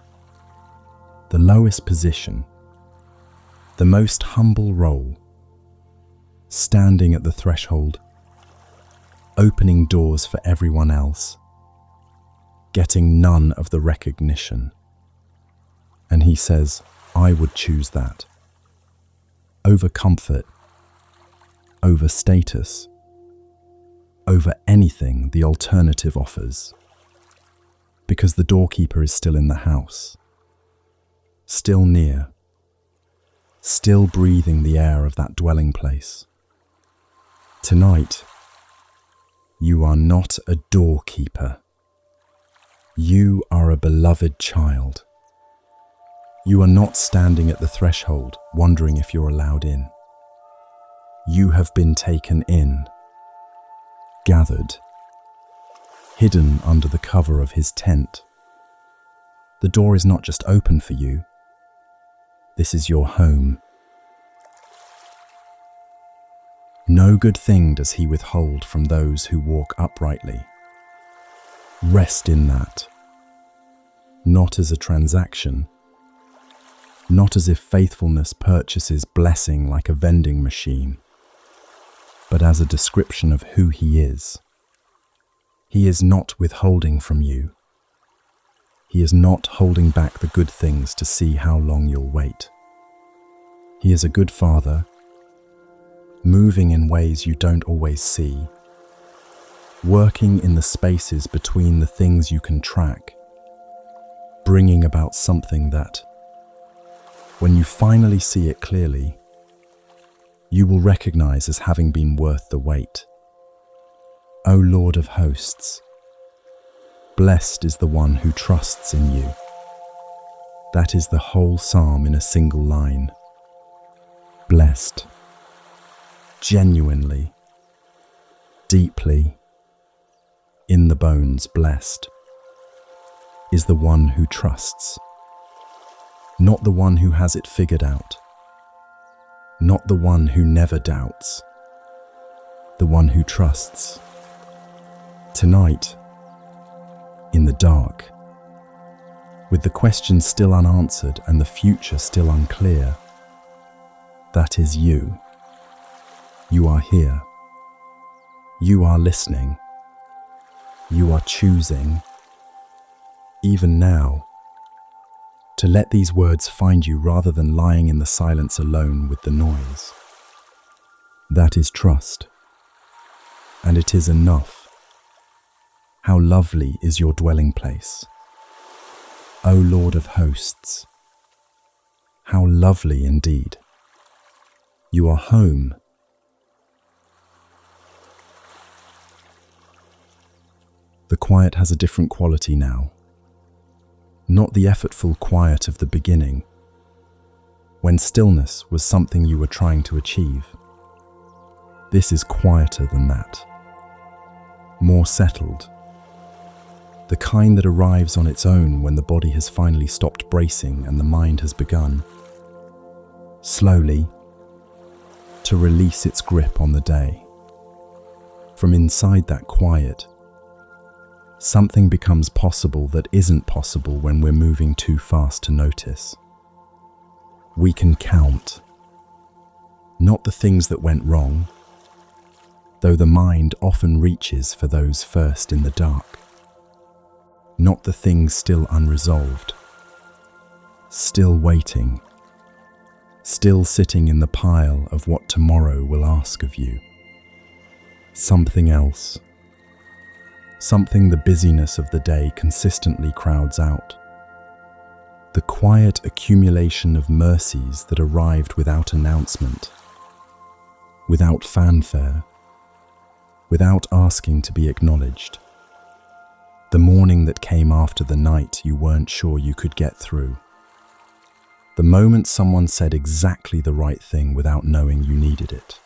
The lowest position, the most humble role, standing at the threshold, opening doors for everyone else, getting none of the recognition. And he says, I would choose that. Over comfort, over status, over anything the alternative offers. Because the doorkeeper is still in the house, still near, still breathing the air of that dwelling place. Tonight, you are not a doorkeeper. You are a beloved child. You are not standing at the threshold wondering if you're allowed in. You have been taken in, gathered, hidden under the cover of his tent. The door is not just open for you. This is your home. No good thing does he withhold from those who walk uprightly. Rest in that. Not as a transaction, not as if faithfulness purchases blessing like a vending machine, but as a description of who he is. He is not withholding from you. He is not holding back the good things to see how long you'll wait. He is a good father, moving in ways you don't always see, working in the spaces between the things you can track, bringing about something that, when you finally see it clearly, you will recognize as having been worth the wait. O Lord of hosts, blessed is the one who trusts in you. That is the whole psalm in a single line. Blessed, genuinely, deeply, in the bones blessed, is the one who trusts. Not the one who has it figured out. Not the one who never doubts. The one who trusts. Tonight, in the dark, with the questions still unanswered and the future still unclear, that is you. You are here. You are listening. You are choosing, even now, to let these words find you rather than lying in the silence alone with the noise. That is trust. And it is enough. How lovely is your dwelling place, O Lord of hosts. How lovely indeed. You are home. The quiet has a different quality now. Not the effortful quiet of the beginning, when stillness was something you were trying to achieve. This is quieter than that. More settled. The kind that arrives on its own when the body has finally stopped bracing and the mind has begun, slowly, to release its grip on the day. From inside that quiet, something becomes possible that isn't possible when we're moving too fast to notice. We can count, not the things that went wrong, though the mind often reaches for those first in the dark. Not the things still unresolved, still waiting, still sitting in the pile of what tomorrow will ask of you. Something else. Something the busyness of the day consistently crowds out. The quiet accumulation of mercies that arrived without announcement, without fanfare, without asking to be acknowledged. The morning that came after the night you weren't sure you could get through. The moment someone said exactly the right thing without knowing you needed it.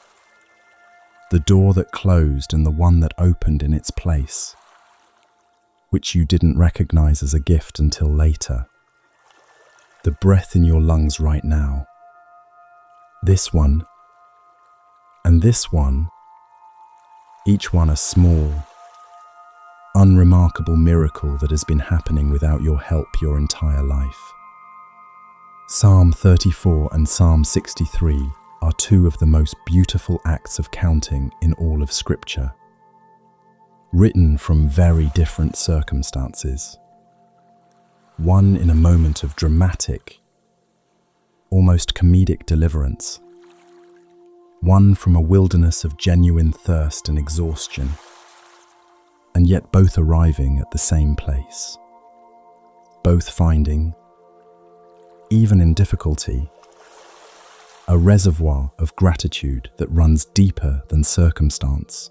The door that closed and the one that opened in its place, which you didn't recognize as a gift until later. The breath in your lungs right now. This one, and this one, each one a small, unremarkable miracle that has been happening without your help your entire life. Psalm 34 and Psalm 63 are two of the most beautiful acts of counting in all of Scripture, written from very different circumstances. One in a moment of dramatic, almost comedic deliverance. One from a wilderness of genuine thirst and exhaustion, and yet both arriving at the same place. Both finding, even in difficulty, a reservoir of gratitude that runs deeper than circumstance.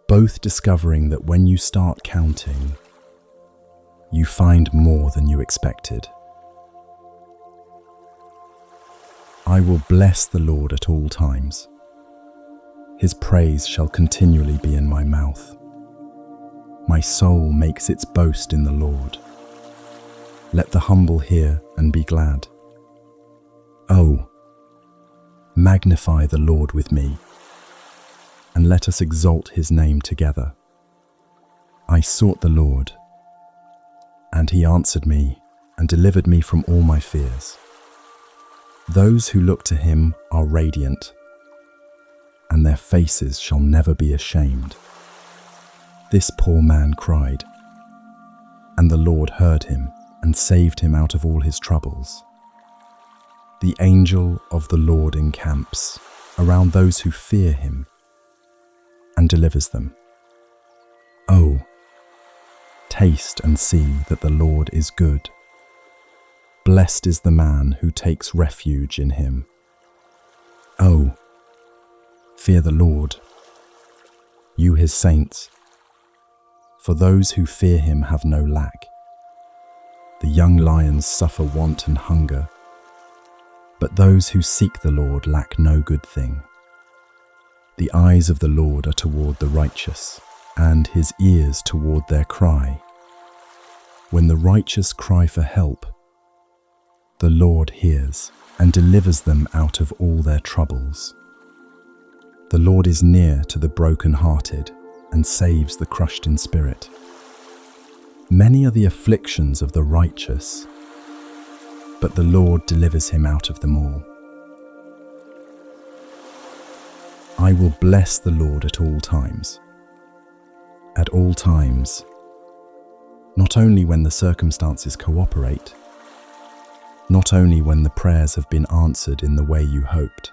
Both discovering that when you start counting, you find more than you expected. I will bless the Lord at all times. His praise shall continually be in my mouth. My soul makes its boast in the Lord. Let the humble hear and be glad. Oh, magnify the Lord with me, and let us exalt his name together. I sought the Lord, and he answered me and delivered me from all my fears. Those who look to him are radiant, and their faces shall never be ashamed. This poor man cried, and the Lord heard him and saved him out of all his troubles. The angel of the Lord encamps around those who fear him and delivers them. Oh, taste and see that the Lord is good. Blessed is the man who takes refuge in him. Oh, fear the Lord, you his saints, for those who fear him have no lack. The young lions suffer want and hunger, but those who seek the Lord lack no good thing. The eyes of the Lord are toward the righteous, and his ears toward their cry. When the righteous cry for help, the Lord hears and delivers them out of all their troubles. The Lord is near to the broken-hearted and saves the crushed in spirit. Many are the afflictions of the righteous, but the Lord delivers him out of them all. I will bless the Lord at all times. At all times, not only when the circumstances cooperate, not only when the prayers have been answered in the way you hoped,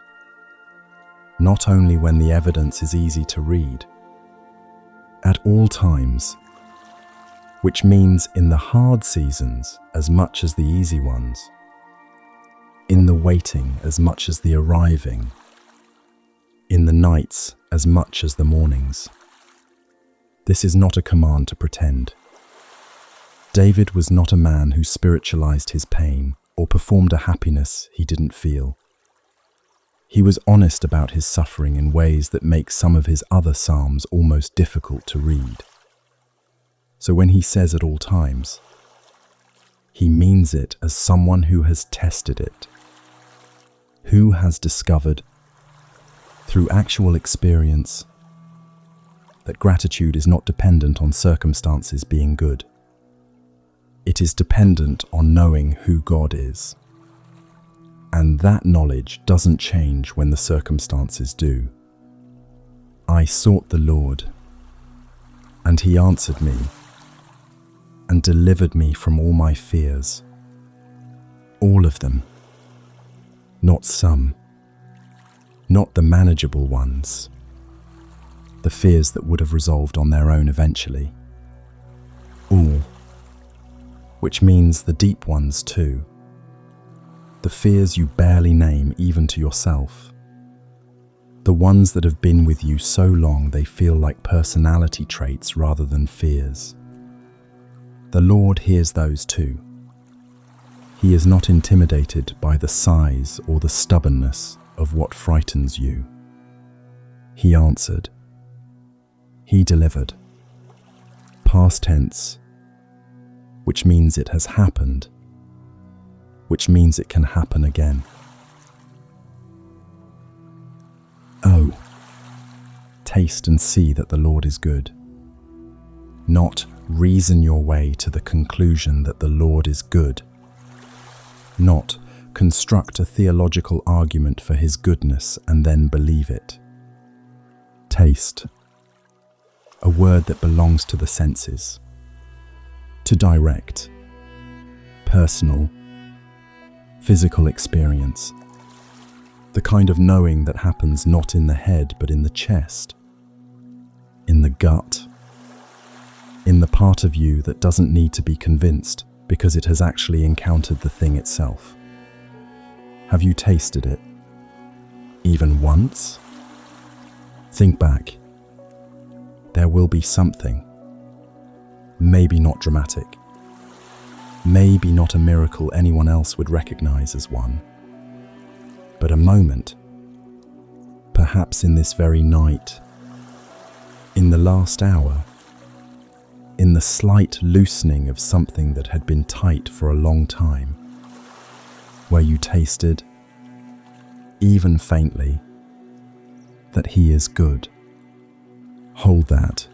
not only when the evidence is easy to read, at all times, which means in the hard seasons as much as the easy ones, in the waiting as much as the arriving, in the nights as much as the mornings. This is not a command to pretend. David was not a man who spiritualized his pain or performed a happiness he didn't feel. He was honest about his suffering in ways that make some of his other psalms almost difficult to read. So when he says at all times, he means it as someone who has tested it, who has discovered, through actual experience, that gratitude is not dependent on circumstances being good. It is dependent on knowing who God is. And that knowledge doesn't change when the circumstances do. I sought the Lord, and he answered me and delivered me from all my fears. All of them, not some, not the manageable ones, the fears that would have resolved on their own eventually. All, which means the deep ones too, the fears you barely name even to yourself, The ones that have been with you so long they feel like personality traits rather than fears. The Lord hears those too. He is not intimidated by the size or the stubbornness of what frightens you. He answered. He delivered. Past tense, which means it has happened, which means it can happen again. Oh, taste and see that the Lord is good. Not reason your way to the conclusion that the Lord is good. Not construct a theological argument for his goodness and then believe it. Taste, a word that belongs to the senses. To direct, personal, physical experience. The kind of knowing that happens not in the head but in the chest, in the gut, in the part of you that doesn't need to be convinced because it has actually encountered the thing itself. Have you tasted it? Even once? Think back. There will be something. Maybe not dramatic. Maybe not a miracle anyone else would recognize as one. But a moment, perhaps in this very night, in the last hour, in the slight loosening of something that had been tight for a long time, where you tasted, even faintly, that he is good. Hold that.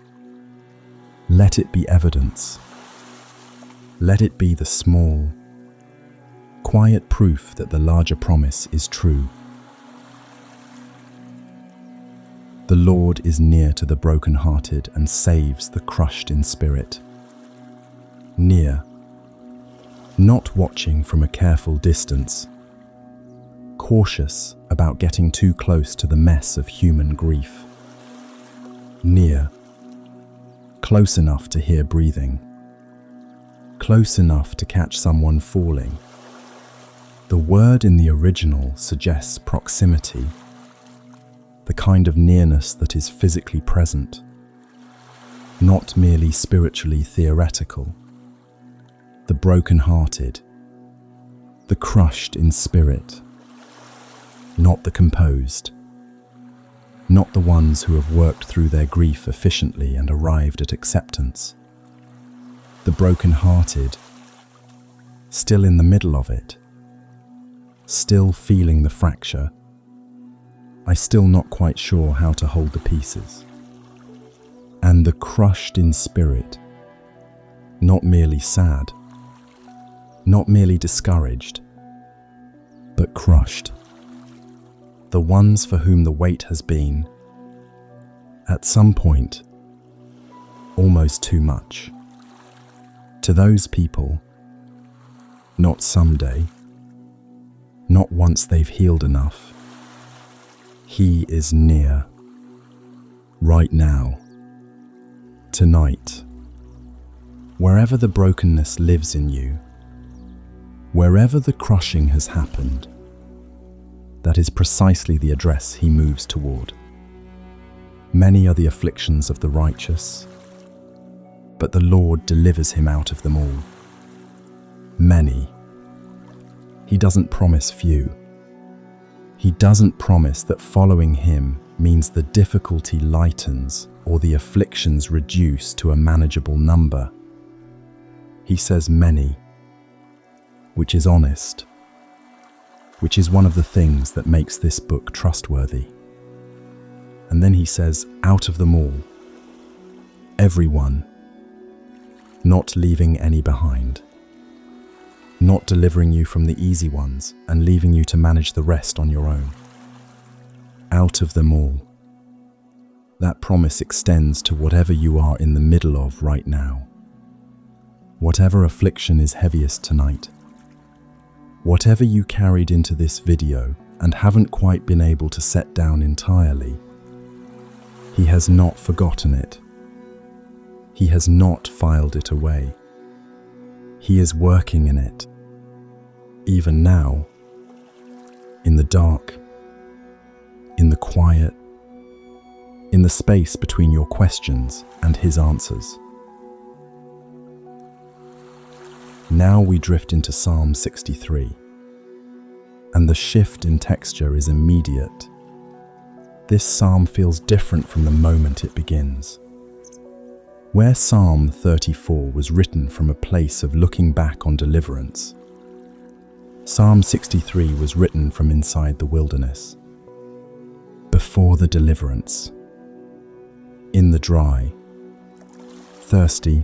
Let it be evidence. Let it be the small, quiet proof that the larger promise is true. The Lord is near to the brokenhearted and saves the crushed in spirit. Near, not watching from a careful distance, cautious about getting too close to the mess of human grief. Near, close enough to hear breathing, close enough to catch someone falling. The word in the original suggests proximity, the kind of nearness that is physically present, not merely spiritually theoretical. The broken-hearted, the crushed in spirit, not the composed, not the ones who have worked through their grief efficiently and arrived at acceptance. The broken-hearted, still in the middle of it, still feeling the fracture. I still not quite sure how to hold the pieces. And the crushed in spirit, not merely sad, not merely discouraged, but crushed. The ones for whom the weight has been, at some point, almost too much. To those people, not someday, not once they've healed enough. He is near, right now, tonight. Wherever the brokenness lives in you, wherever the crushing has happened, that is precisely the address he moves toward. Many are the afflictions of the righteous, but the Lord delivers him out of them all. Many. He doesn't promise few. He doesn't promise that following him means the difficulty lightens or the afflictions reduce to a manageable number. He says many, which is honest, which is one of the things that makes this book trustworthy. And then he says, out of them all, everyone, not leaving any behind. Not delivering you from the easy ones and leaving you to manage the rest on your own. Out of them all. That promise extends to whatever you are in the middle of right now. Whatever affliction is heaviest tonight. Whatever you carried into this video and haven't quite been able to set down entirely, he has not forgotten it. He has not filed it away. He is working in it, even now, in the dark, in the quiet, in the space between your questions and His answers. Now we drift into Psalm 63, and the shift in texture is immediate. This psalm feels different from the moment it begins. Where Psalm 34 was written from a place of looking back on deliverance, Psalm 63 was written from inside the wilderness, before the deliverance, in the dry, thirsty,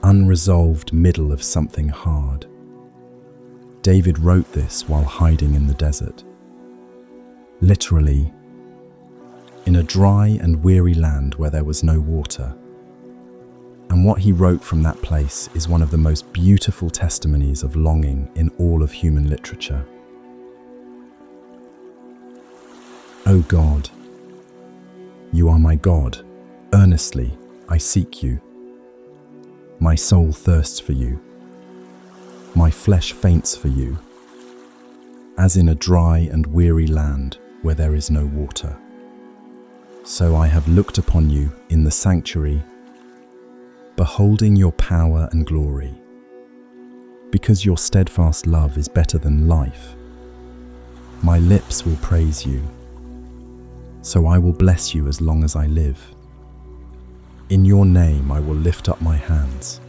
unresolved middle of something hard. David wrote this while hiding in the desert, literally, in a dry and weary land where there was no water. And what he wrote from that place is one of the most beautiful testimonies of longing in all of human literature. O God, you are my God. Earnestly I seek you. My soul thirsts for you. My flesh faints for you, as in a dry and weary land where there is no water. So I have looked upon you in the sanctuary, beholding your power and glory. Because your steadfast love is better than life, my lips will praise you. So I will bless you as long as I live. In your name I will lift up my hands.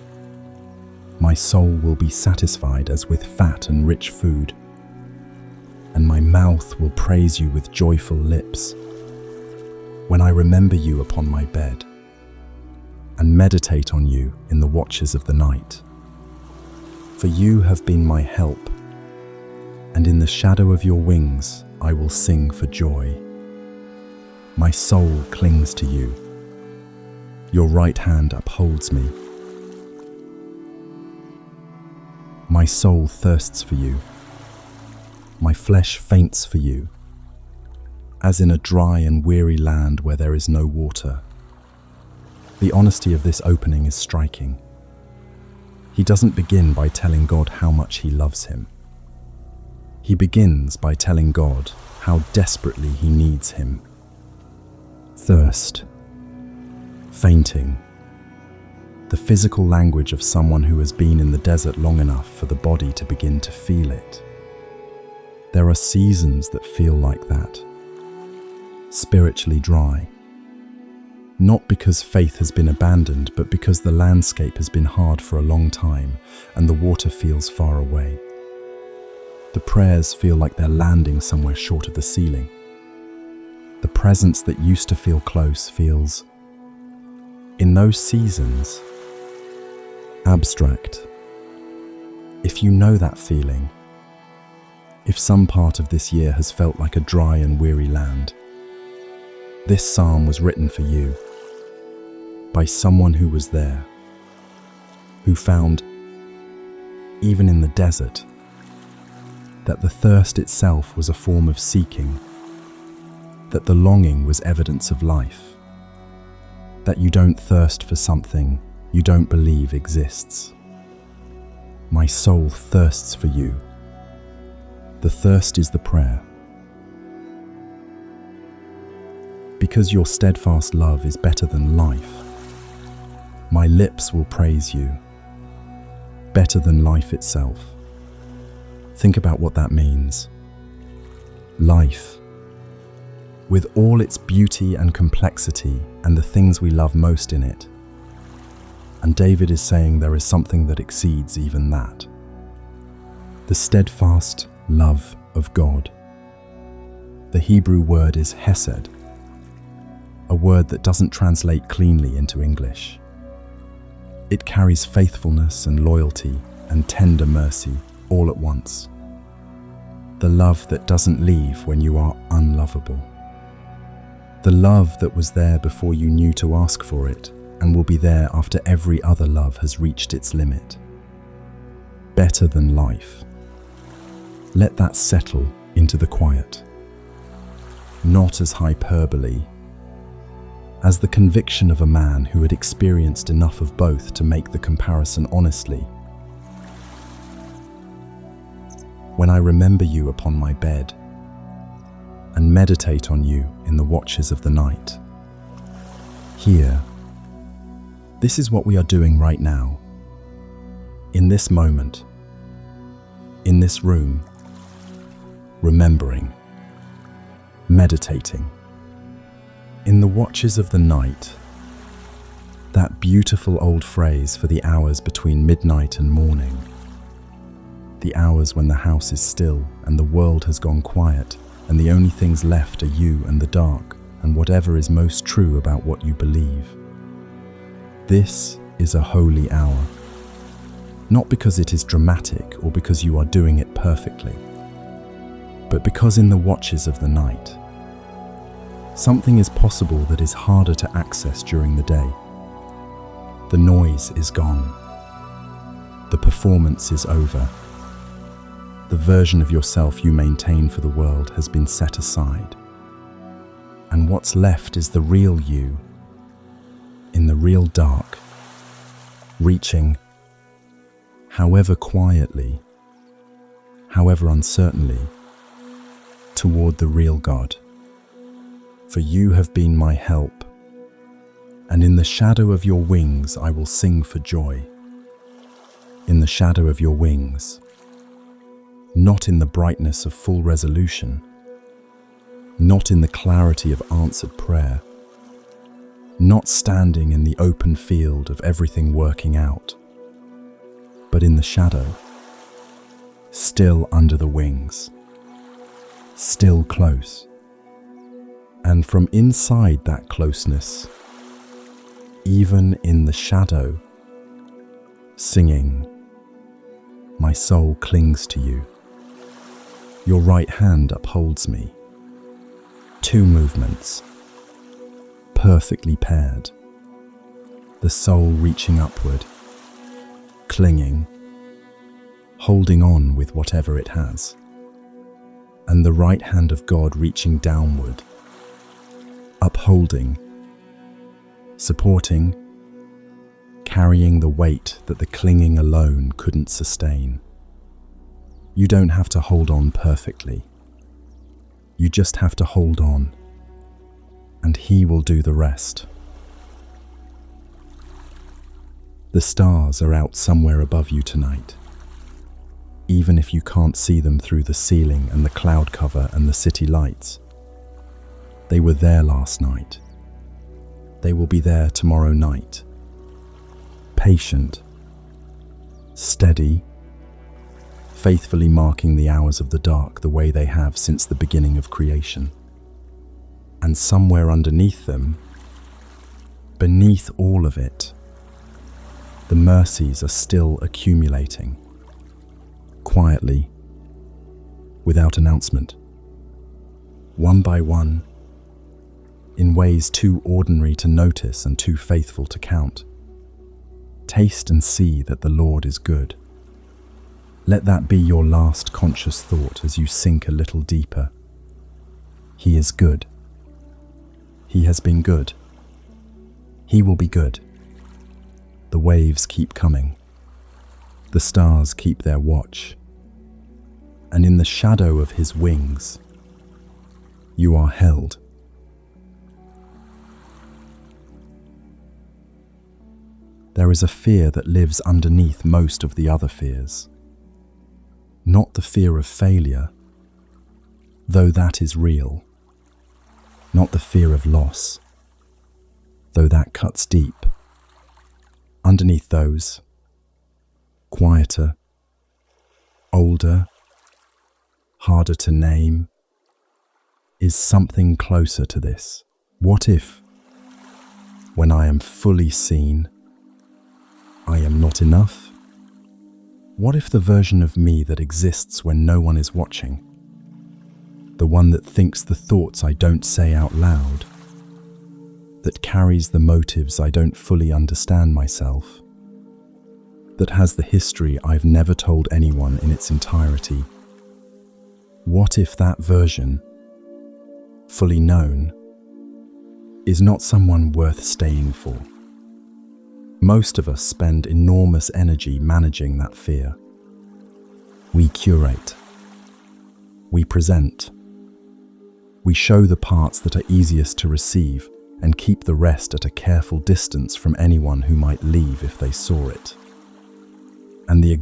My soul will be satisfied as with fat and rich food, and my mouth will praise you with joyful lips. When I remember you upon my bed, and meditate on you in the watches of the night. For you have been my help, and in the shadow of your wings I will sing for joy. My soul clings to you. Your right hand upholds me. My soul thirsts for you. My flesh faints for you, as in a dry and weary land where there is no water. The honesty of this opening is striking. He doesn't begin by telling God how much he loves him. He begins by telling God how desperately he needs him. Thirst, fainting, the physical language of someone who has been in the desert long enough for the body to begin to feel it. There are seasons that feel like that, spiritually dry. Not because faith has been abandoned, but because the landscape has been hard for a long time and the water feels far away. The prayers feel like they're landing somewhere short of the ceiling. The presence that used to feel close feels, in those seasons, abstract. If you know that feeling, if some part of this year has felt like a dry and weary land, this psalm was written for you, by someone who was there, who found, even in the desert, that the thirst itself was a form of seeking, that the longing was evidence of life, that you don't thirst for something you don't believe exists. My soul thirsts for you. The thirst is the prayer. Because your steadfast love is better than life, my lips will praise you, better than life itself. Think about what that means. Life, with all its beauty and complexity and the things we love most in it. And David is saying there is something that exceeds even that. The steadfast love of God. The Hebrew word is hesed, a word that doesn't translate cleanly into English. It carries faithfulness and loyalty and tender mercy all at once. The love that doesn't leave when you are unlovable. The love that was there before you knew to ask for it and will be there after every other love has reached its limit. Better than life. Let that settle into the quiet. Not as hyperbole, as the conviction of a man who had experienced enough of both to make the comparison honestly. When I remember you upon my bed, and meditate on you in the watches of the night. Here, this is what we are doing right now. In this moment, in this room, remembering, meditating. In the watches of the night, that beautiful old phrase for the hours between midnight and morning. The hours when the house is still and the world has gone quiet and the only things left are you and the dark and whatever is most true about what you believe. This is a holy hour. Not because it is dramatic or because you are doing it perfectly, but because in the watches of the night, something is possible that is harder to access during the day. The noise is gone. The performance is over. The version of yourself you maintain for the world has been set aside. And what's left is the real you, in the real dark, reaching, however quietly, however uncertainly, toward the real God. For you have been my help, and in the shadow of your wings I will sing for joy. In the shadow of your wings, not in the brightness of full resolution, not in the clarity of answered prayer, not standing in the open field of everything working out, but in the shadow, still under the wings, still close. And from inside that closeness, even in the shadow, singing, my soul clings to you. Your right hand upholds me. Two movements, perfectly paired. The soul reaching upward, clinging, holding on with whatever it has. And the right hand of God reaching downward, upholding, supporting, carrying the weight that the clinging alone couldn't sustain. You don't have to hold on perfectly. You just have to hold on, and He will do the rest. The stars are out somewhere above you tonight, even if you can't see them through the ceiling and the cloud cover and the city lights. They were there last night. They will be there tomorrow night. Patient, steady, faithfully marking the hours of the dark the way they have since the beginning of creation. And somewhere underneath them, beneath all of it, the mercies are still accumulating, quietly, without announcement, one by one, in ways too ordinary to notice and too faithful to count. Taste and see that the Lord is good. Let that be your last conscious thought as you sink a little deeper. He is good. He has been good. He will be good. The waves keep coming. The stars keep their watch. And in the shadow of His wings, you are held. There is a fear that lives underneath most of the other fears. Not the fear of failure, though that is real. Not the fear of loss, though that cuts deep. Underneath those, quieter, older, harder to name, is something closer to this. What if, when I am fully seen, I am not enough? What if the version of me that exists when no one is watching, the one that thinks the thoughts I don't say out loud, that carries the motives I don't fully understand myself, that has the history I've never told anyone in its entirety, what if that version, fully known, is not someone worth staying for? Most of us spend enormous energy managing that fear. We curate. We present. We show the parts that are easiest to receive and keep the rest at a careful distance from anyone who might leave if they saw it. And the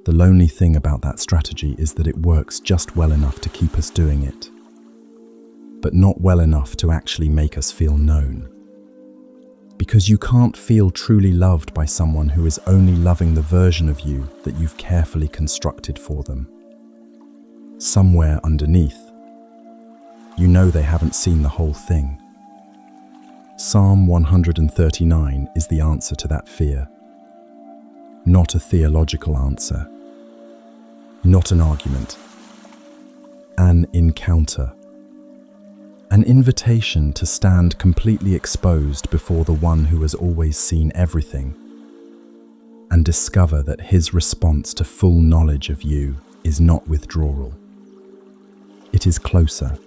lonely thing about that strategy is that it works just well enough to keep us doing it, but not well enough to actually make us feel known. Because you can't feel truly loved by someone who is only loving the version of you that you've carefully constructed for them. Somewhere underneath, you know they haven't seen the whole thing. Psalm 139 is the answer to that fear. Not a theological answer. Not an argument. An encounter. An invitation to stand completely exposed before the one who has always seen everything and discover that his response to full knowledge of you is not withdrawal. It is closer.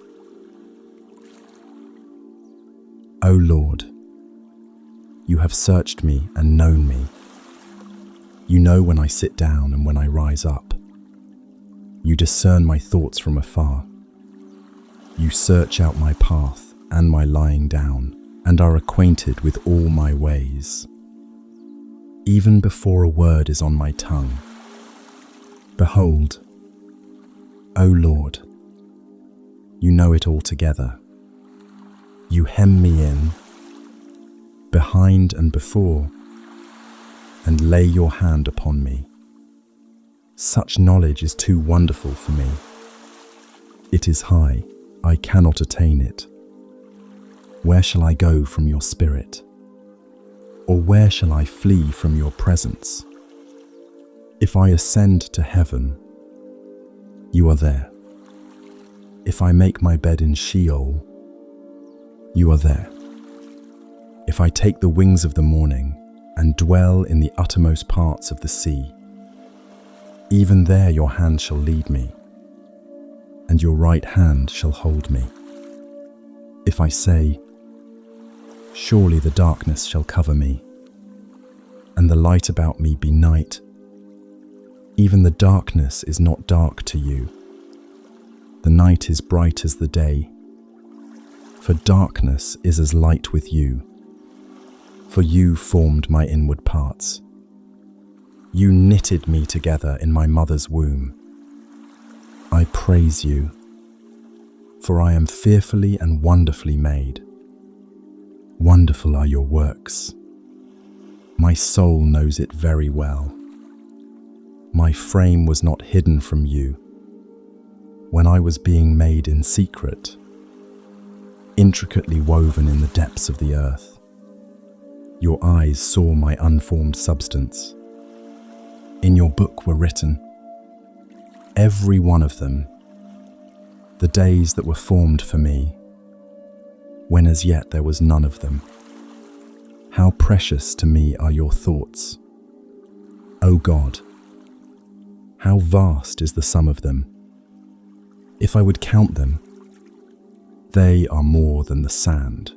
O Lord, you have searched me and known me. You know when I sit down and when I rise up. You discern my thoughts from afar. You search out my path and my lying down, and are acquainted with all my ways. Even before a word is on my tongue. Behold, O Lord, you know it altogether. You hem me in, behind and before, and lay your hand upon me. Such knowledge is too wonderful for me. It is high, I cannot attain it. Where shall I go from your spirit? Or where shall I flee from your presence? If I ascend to heaven, you are there. If I make my bed in Sheol, you are there. If I take the wings of the morning and dwell in the uttermost parts of the sea, even there your hand shall lead me, and your right hand shall hold me. If I say, surely the darkness shall cover me, and the light about me be night, even the darkness is not dark to you. The night is bright as the day, for darkness is as light with you. For you formed my inward parts. You knitted me together in my mother's womb. I praise you, for I am fearfully and wonderfully made. Wonderful are your works. My soul knows it very well. My frame was not hidden from you when I was being made in secret, intricately woven in the depths of the earth. Your eyes saw my unformed substance. In your book were written, every one of them, the days that were formed for me, when as yet there was none of them. How precious to me are your thoughts, O God! How vast is the sum of them! If I would count them, they are more than the sand.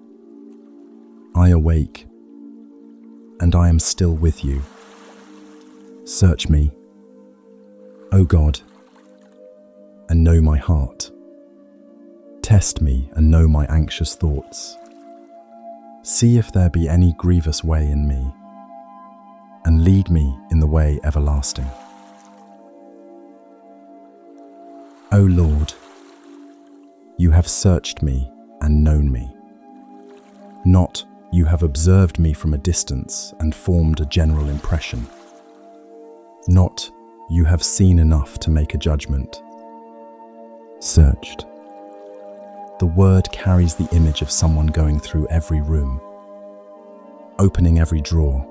I awake, and I am still with you. Search me, O God, and know my heart. Test me and know my anxious thoughts. See if there be any grievous way in me, and lead me in the way everlasting. O Lord, you have searched me and known me. Not you have observed me from a distance and formed a general impression. Not you have seen enough to make a judgment. Searched. The word carries the image of someone going through every room, opening every drawer,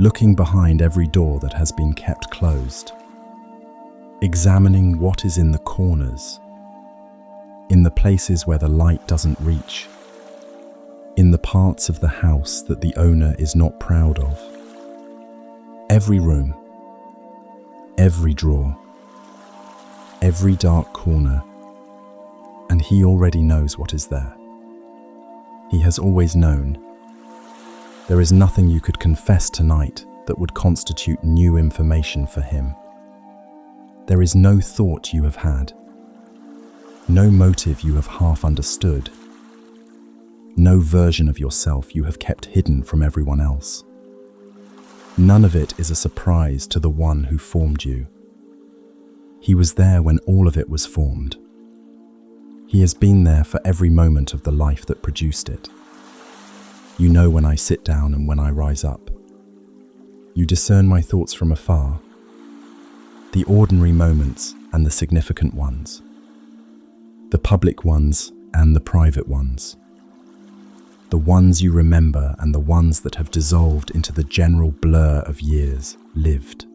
looking behind every door that has been kept closed, examining what is in the corners, in the places where the light doesn't reach, in the parts of the house that the owner is not proud of. Every room, every drawer, every dark corner, and he already knows what is there. He has always known. There is nothing you could confess tonight that would constitute new information for him. There is no thought you have had, No motive you have half understood. No version of yourself you have kept hidden from everyone else. None of it is a surprise to the one who formed you. He was there when all of it was formed. He has been there for every moment of the life that produced it. You know when I sit down and when I rise up. You discern my thoughts from afar, the ordinary moments and the significant ones, the public ones and the private ones, the ones you remember and the ones that have dissolved into the general blur of years lived.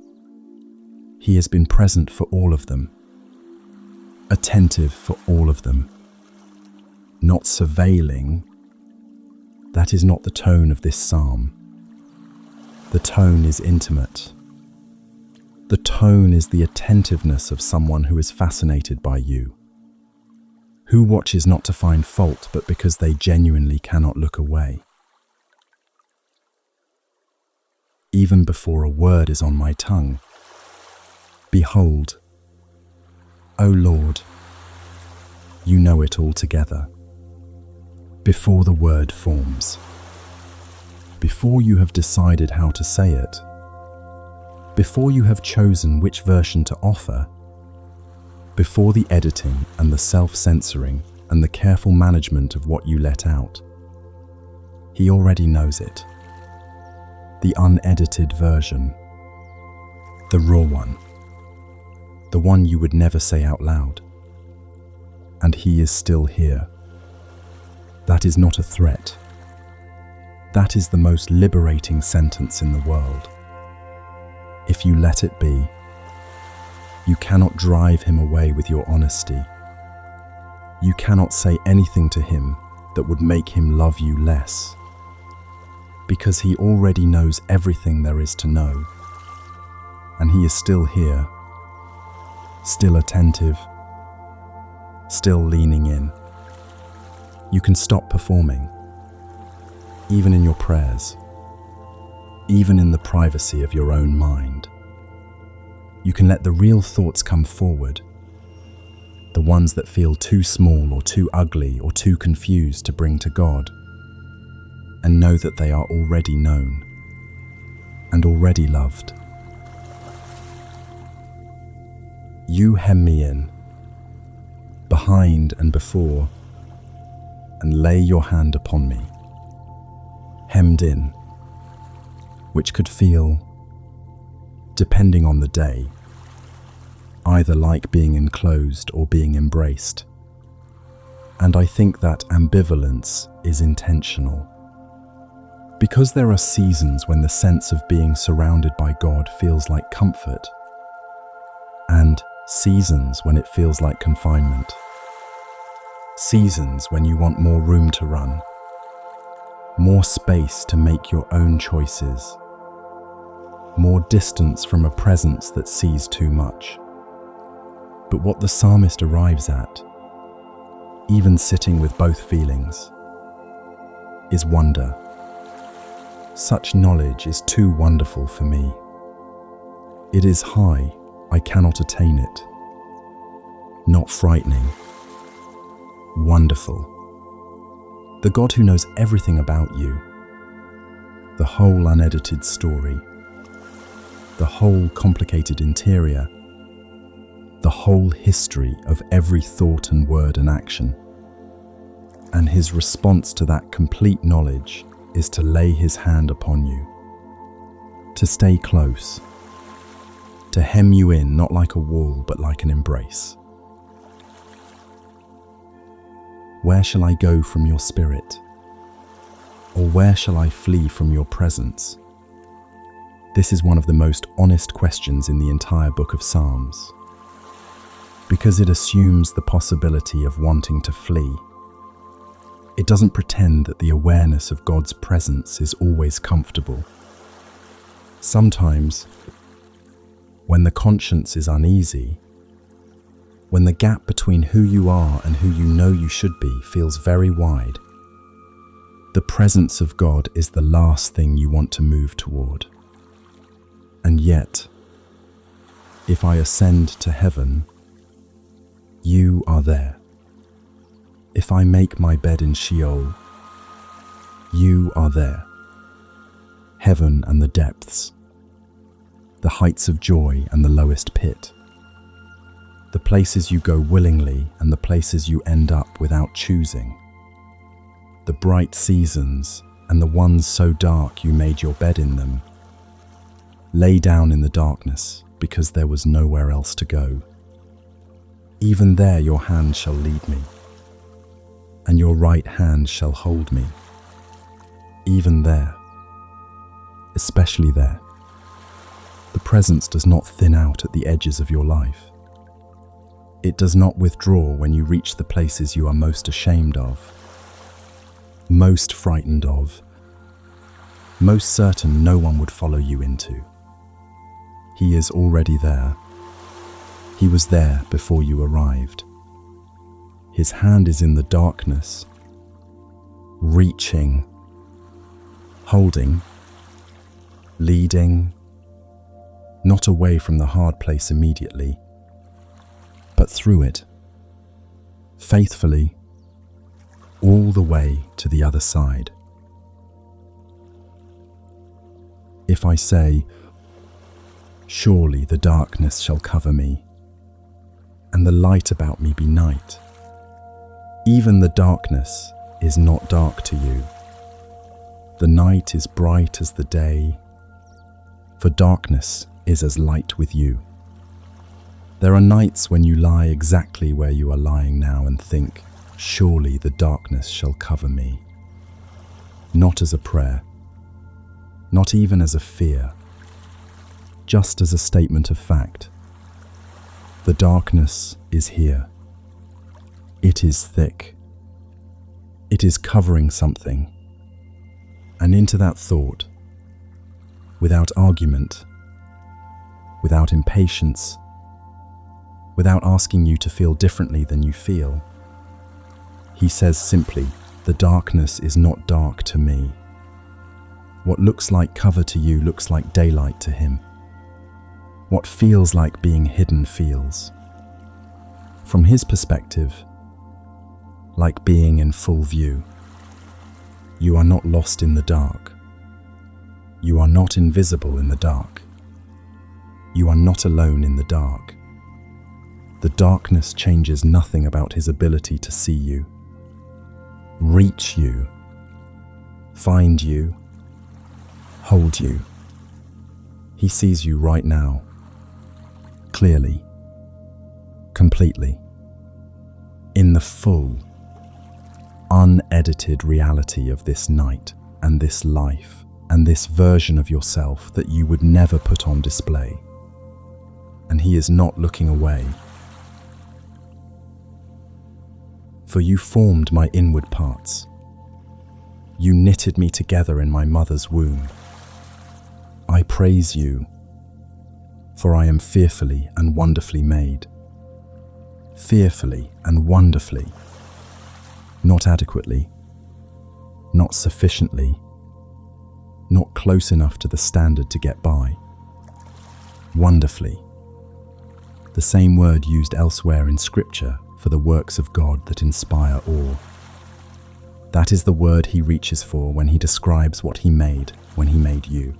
He has been present for all of them, attentive for all of them, not surveilling. That is not the tone of this psalm. The tone is intimate. The tone is the attentiveness of someone who is fascinated by you, who watches not to find fault but because they genuinely cannot look away. Even before a word is on my tongue, behold, O Lord, you know it all together. Before the word forms, before you have decided how to say it, before you have chosen which version to offer, before the editing and the self-censoring and the careful management of what you let out, he already knows it. The unedited version, the raw one, the one you would never say out loud. And he is still here. That is not a threat. That is the most liberating sentence in the world. If you let it be, you cannot drive him away with your honesty. You cannot say anything to him that would make him love you less, because he already knows everything there is to know, and he is still here, still attentive, still leaning in. You can stop performing, even in your prayers, even in the privacy of your own mind. You can let the real thoughts come forward, the ones that feel too small or too ugly or too confused to bring to God, and know that they are already known and already loved. You hem me in, behind and before, and lay your hand upon me, hemmed in, which could feel, depending on the day, either like being enclosed or being embraced. And I think that ambivalence is intentional, because there are seasons when the sense of being surrounded by God feels like comfort, and seasons when it feels like confinement. Seasons when you want more room to run, more space to make your own choices, more distance from a presence that sees too much. But what the psalmist arrives at, even sitting with both feelings, is wonder. Such knowledge is too wonderful for me. It is high, I cannot attain it. Not frightening. Wonderful. The God who knows everything about you, the whole unedited story, the whole complicated interior, the whole history of every thought and word and action. And his response to that complete knowledge is to lay his hand upon you, to stay close, to hem you in not like a wall but like an embrace. Where shall I go from your spirit? Or where shall I flee from your presence? This is one of the most honest questions in the entire book of Psalms, because it assumes the possibility of wanting to flee. It doesn't pretend that the awareness of God's presence is always comfortable. Sometimes, when the conscience is uneasy, when the gap between who you are and who you know you should be feels very wide, the presence of God is the last thing you want to move toward. And yet, if I ascend to heaven, you are there. If I make my bed in Sheol, you are there. Heaven and the depths, the heights of joy and the lowest pit, the places you go willingly and the places you end up without choosing, the bright seasons and the ones so dark you made your bed in them. Lay down in the darkness because there was nowhere else to go. Even there your hand shall lead me, and your right hand shall hold me. Even there, especially there, the presence does not thin out at the edges of your life. It does not withdraw when you reach the places you are most ashamed of, most frightened of, most certain no one would follow you into. He is already there. He was there before you arrived. His hand is in the darkness, reaching, holding, leading, not away from the hard place immediately, but through it, faithfully, all the way to the other side. If I say, surely the darkness shall cover me, and the light about me be night, even the darkness is not dark to you. The night is bright as the day, for darkness is as light with you. There are nights when you lie exactly where you are lying now and think, surely the darkness shall cover me. Not as a prayer, not even as a fear, just as a statement of fact. The darkness is here. It is thick. It is covering something. And into that thought, without argument, without impatience, without asking you to feel differently than you feel, he says simply, the darkness is not dark to me. What looks like cover to you looks like daylight to him. What feels like being hidden feels, from his perspective, like being in full view. You are not lost in the dark. You are not invisible in the dark. You are not alone in the dark. The darkness changes nothing about his ability to see you, reach you, find you, hold you. He sees you right now, clearly, completely, in the full, unedited reality of this night and this life and this version of yourself that you would never put on display. And he is not looking away. For you formed my inward parts. You knitted me together in my mother's womb. I praise you, for I am fearfully and wonderfully made. Fearfully and wonderfully. Not adequately, not sufficiently, not close enough to the standard to get by. Wonderfully. The same word used elsewhere in Scripture for the works of God that inspire awe. That is the word he reaches for when he describes what he made when he made you.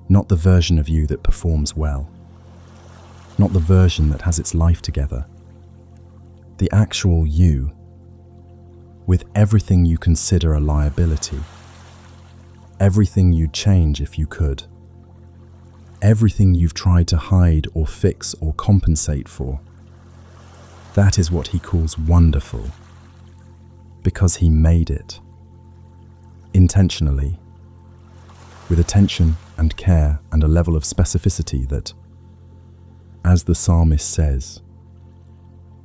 Not the version of you that performs well, not the version that has its life together. The actual you, with everything you consider a liability, everything you'd change if you could, everything you've tried to hide or fix or compensate for. That is what he calls wonderful, because he made it, intentionally, with attention and care and a level of specificity that, as the psalmist says,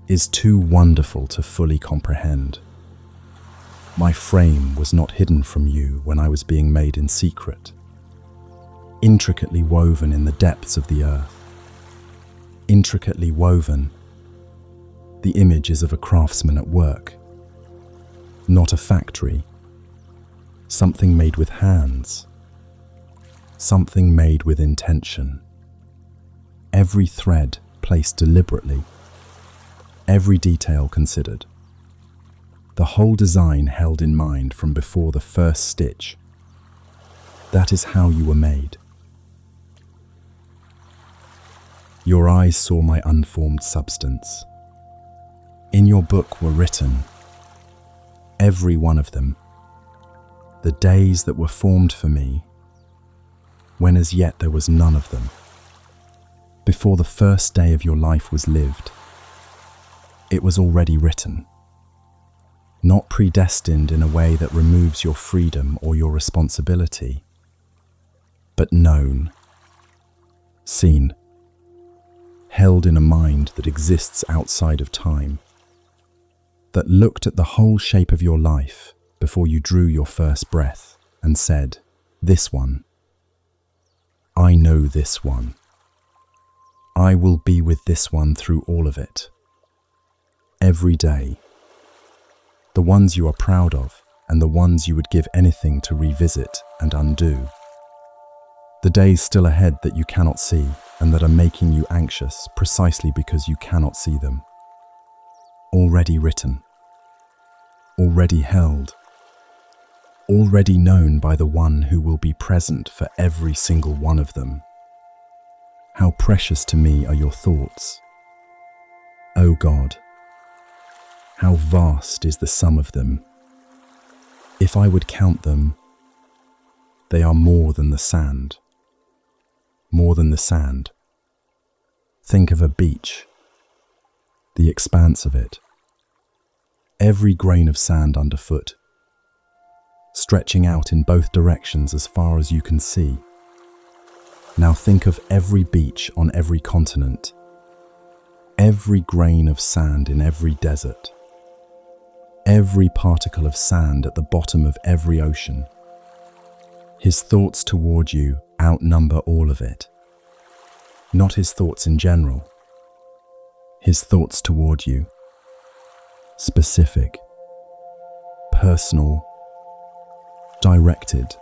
is too wonderful to fully comprehend. My frame was not hidden from you when I was being made in secret, intricately woven in the depths of the earth. Intricately woven, the image is of a craftsman at work, not a factory, something made with hands, something made with intention. Every thread placed deliberately, every detail considered. the whole design held in mind from before the first stitch. That is how you were made. Your eyes saw my unformed substance. In your book were written, every one of them, the days that were formed for me, when as yet there was none of them. Before the first day of your life was lived, it was already written, not predestined in a way that removes your freedom or your responsibility, but known, seen, held in a mind that exists outside of time, that looked at the whole shape of your life before you drew your first breath and said, this one, I know this one. I will be with this one through all of it. Every day. The ones you are proud of and the ones you would give anything to revisit and undo. The days still ahead that you cannot see and that are making you anxious precisely because you cannot see them. Already written. Already held. Already known by the one who will be present for every single one of them. How precious to me are your thoughts. O God, how vast is the sum of them. If I would count them, they are more than the sand. More than the sand. Think of a beach, the expanse of it, every grain of sand underfoot, stretching out in both directions as far as you can see. Now think of every beach on every continent, every grain of sand in every desert, every particle of sand at the bottom of every ocean. His thoughts toward you outnumber all of it. Not his thoughts in general. His thoughts toward you. Specific, personal, directed.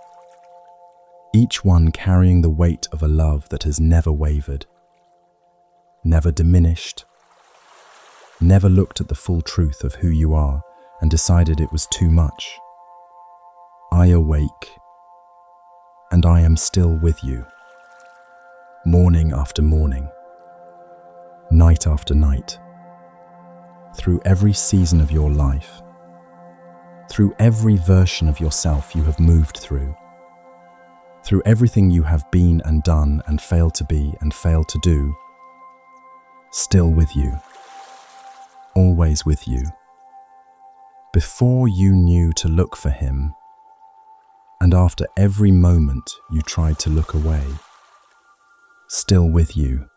Each one carrying the weight of a love that has never wavered, never diminished, never looked at the full truth of who you are and decided it was too much. I awake, and I am still with you, morning after morning, night after night, through every season of your life, through every version of yourself you have moved through everything you have been and done and failed to be and failed to do, still with you, always with you. Before you knew to look for him, and after every moment you tried to look away, still with you.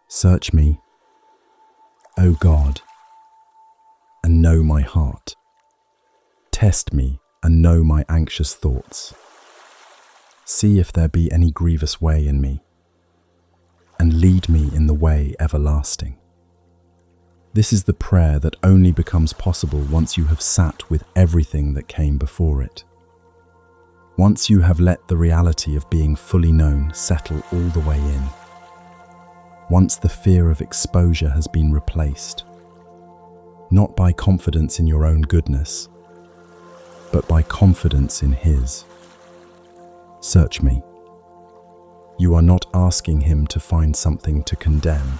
Search me, O God, and know my heart. Test me and know my anxious thoughts. See if there be any grievous way in me, and lead me in the way everlasting. This is the prayer that only becomes possible once you have sat with everything that came before it. Once you have let the reality of being fully known settle all the way in. Once the fear of exposure has been replaced, not by confidence in your own goodness, but by confidence in his. Search me. You are not asking him to find something to condemn.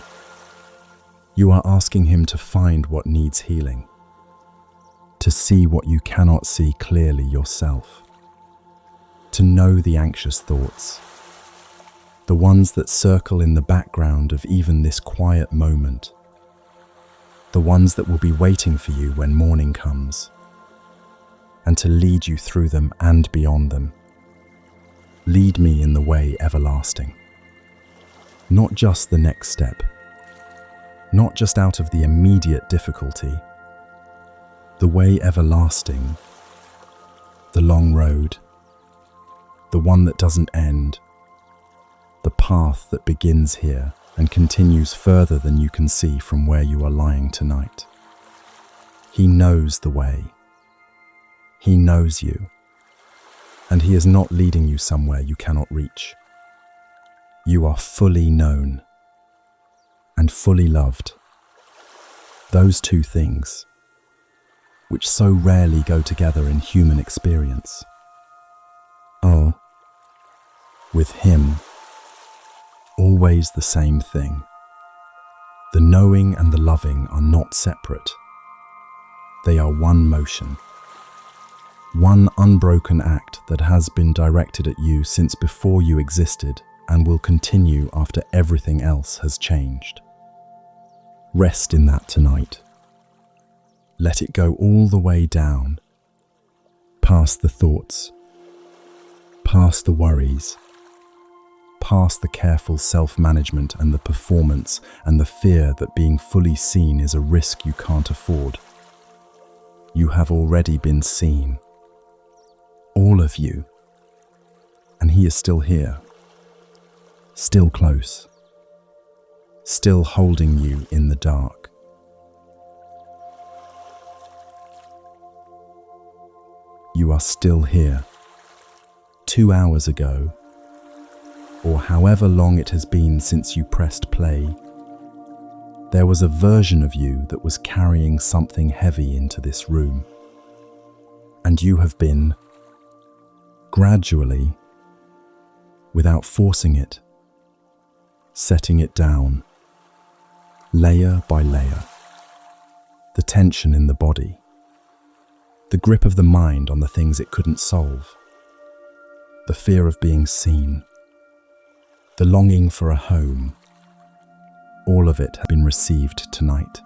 You are asking him to find what needs healing, to see what you cannot see clearly yourself, to know the anxious thoughts, the ones that circle in the background of even this quiet moment, the ones that will be waiting for you when morning comes, and to lead you through them and beyond them. Lead me in the way everlasting. Not just the next step, not just out of the immediate difficulty. The way everlasting, the long road, the one that doesn't end, the path that begins here and continues further than you can see from where you are lying tonight. He knows the way. He knows you, and he is not leading you somewhere you cannot reach. You are fully known and fully loved, Those two things, which so rarely go together in human experience, are, with him, always the same thing. The knowing and the loving are not separate. They are one motion, one unbroken act that has been directed at you since before you existed and will continue after everything else has changed. Rest in that tonight. Let it go all the way down, past the thoughts, past the worries, past the careful self-management and the performance and the fear that being fully seen is a risk you can't afford. You have already been seen, all of you, and he is still here, still close, still holding you in the dark. You are still here. 2 hours ago, or however long it has been since you pressed play, there was a version of you that was carrying something heavy into this room. And you have been, gradually, without forcing it, setting it down, layer by layer. The tension in the body, the grip of the mind on the things it couldn't solve, the fear of being seen, the longing for a home, all of it has been received tonight.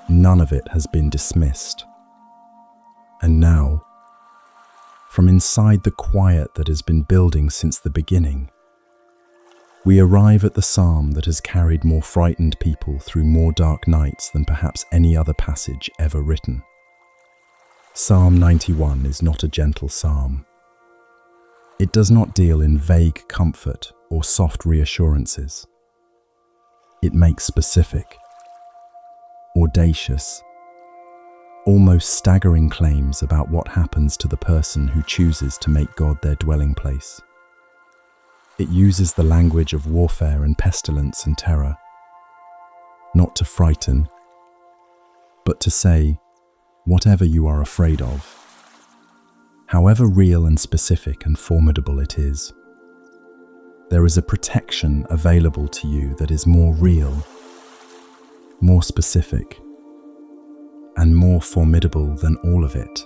None of it has been dismissed. And now, from inside the quiet that has been building since the beginning, we arrive at the psalm that has carried more frightened people through more dark nights than perhaps any other passage ever written. Psalm 91 is not a gentle psalm. It does not deal in vague comfort or soft reassurances. It makes specific, audacious, almost staggering claims about what happens to the person who chooses to make God their dwelling place. It uses the language of warfare and pestilence and terror, not to frighten, but to say, whatever you are afraid of, however real and specific and formidable it is, there is a protection available to you that is more real, more specific, and more formidable than all of it.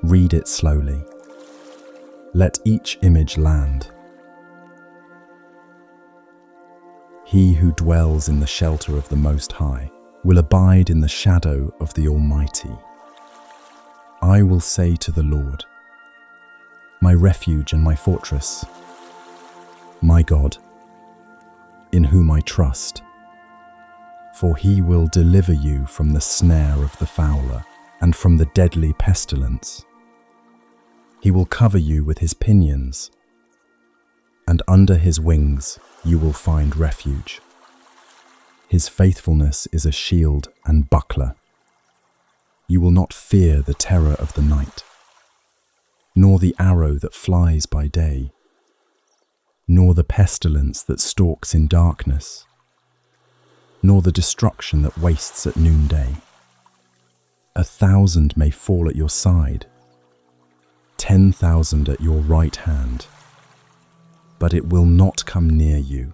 Read it slowly. Let each image land. He who dwells in the shelter of the Most High will abide in the shadow of the Almighty. I will say to the Lord, my refuge and my fortress, my God, in whom I trust. For he will deliver you from the snare of the fowler and from the deadly pestilence. He will cover you with his pinions, and under his wings you will find refuge. His faithfulness is a shield and buckler. You will not fear the terror of the night, nor the arrow that flies by day, nor the pestilence that stalks in darkness, nor the destruction that wastes at noonday. 1,000 may fall at your side, 10,000 at your right hand, but it will not come near you.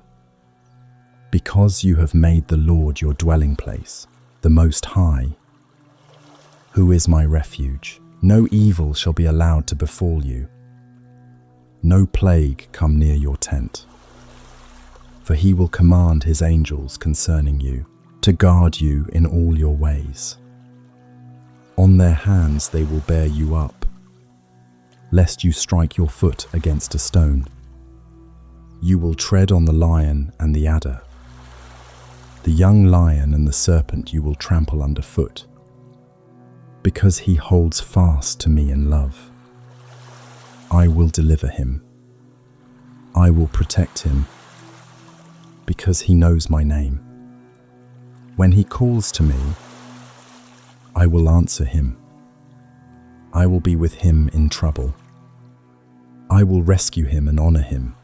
Because you have made the Lord your dwelling place, the Most High, who is my refuge, no evil shall be allowed to befall you, no plague come near your tent. For he will command his angels concerning you, to guard you in all your ways. On their hands they will bear you up, lest you strike your foot against a stone. You will tread on the lion and the adder. The young lion and the serpent you will trample underfoot, because he holds fast to me in love. I will deliver him. I will protect him, because he knows my name. When he calls to me, I will answer him. I will be with him in trouble. I will rescue him and honor him.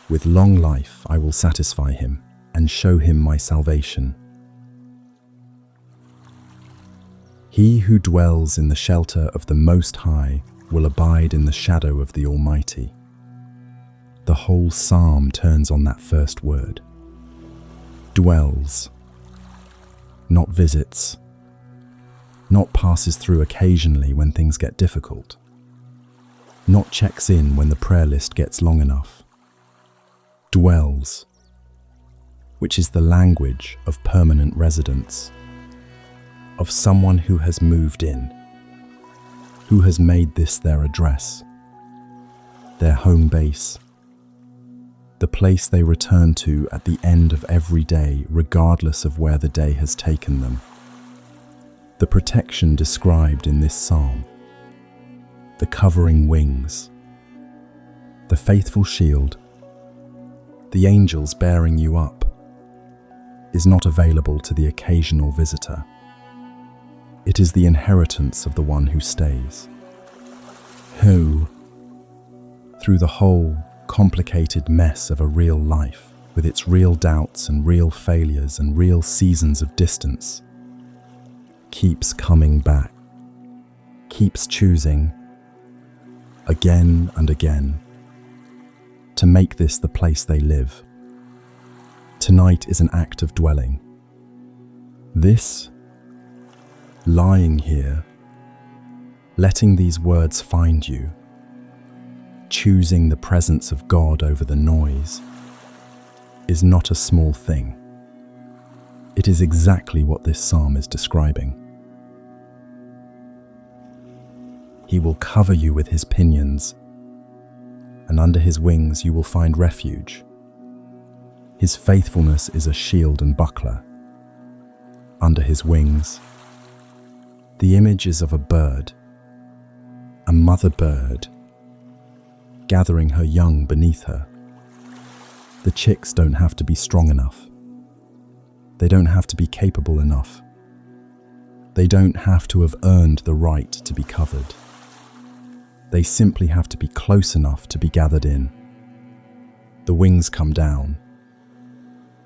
With long life I will satisfy him and show him my salvation. He who dwells in the shelter of the Most High will abide in the shadow of the Almighty. The whole psalm turns on that first word. Dwells. Not visits. Not passes through occasionally when things get difficult. Not checks in when the prayer list gets long enough. Dwells, which is the language of permanent residence, of someone who has moved in, who has made this their address, their home base, the place they return to at the end of every day, regardless of where the day has taken them. The protection described in this psalm, the covering wings, the faithful shield, the angels bearing you up, is not available to the occasional visitor. It is the inheritance of the one who stays, who, through the whole complicated mess of a real life, with its real doubts and real failures and real seasons of distance, keeps coming back, keeps choosing, again and again, to make this the place they live. Tonight is an act of dwelling. This, lying here, letting these words find you, choosing the presence of God over the noise, is not a small thing. It is exactly what this psalm is describing. He will cover you with his pinions, and under his wings you will find refuge. His faithfulness is a shield and buckler. Under his wings, the image is of a bird, a mother bird, gathering her young beneath her. The chicks don't have to be strong enough. They don't have to be capable enough. They don't have to have earned the right to be covered. They simply have to be close enough to be gathered in. The wings come down.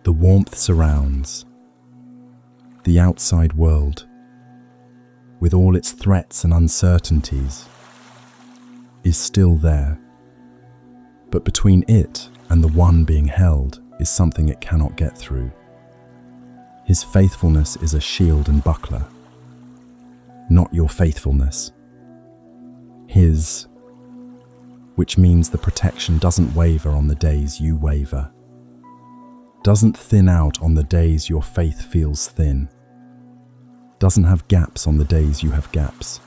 The warmth surrounds. The outside world, with all its threats and uncertainties, is still there. But between it and the one being held is something it cannot get through. His faithfulness is a shield and buckler, not your faithfulness. His, which means the protection doesn't waver on the days you waver, doesn't thin out on the days your faith feels thin, doesn't have gaps on the days you have gaps.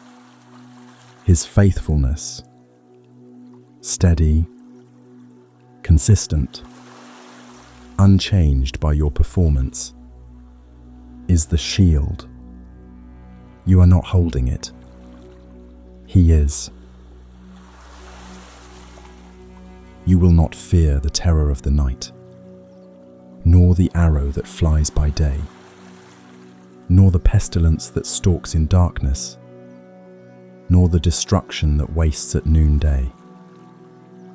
His faithfulness, steady, consistent, unchanged by your performance, is the shield. You are not holding it. He is. You will not fear the terror of the night, nor the arrow that flies by day, nor the pestilence that stalks in darkness, nor the destruction that wastes at noonday.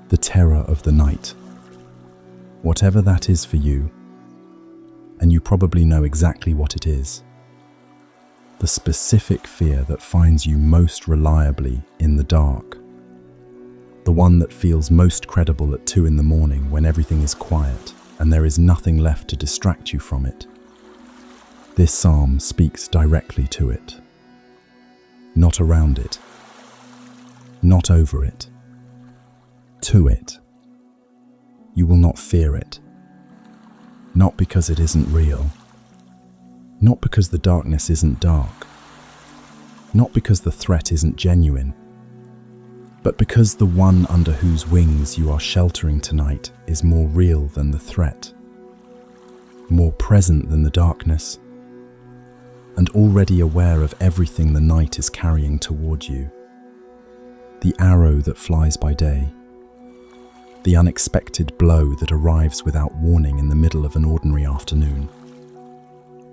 The terror of the night, whatever that is for you, and you probably know exactly what it is. The specific fear that finds you most reliably in the dark. The one that feels most credible at 2 a.m. when everything is quiet and there is nothing left to distract you from it. This psalm speaks directly to it. Not around it. Not over it. To it. You will not fear it. Not because it isn't real. Not because the darkness isn't dark. Not because the threat isn't genuine. But because the one under whose wings you are sheltering tonight is more real than the threat, more present than the darkness, and already aware of everything the night is carrying toward you. The arrow that flies by day, the unexpected blow that arrives without warning in the middle of an ordinary afternoon,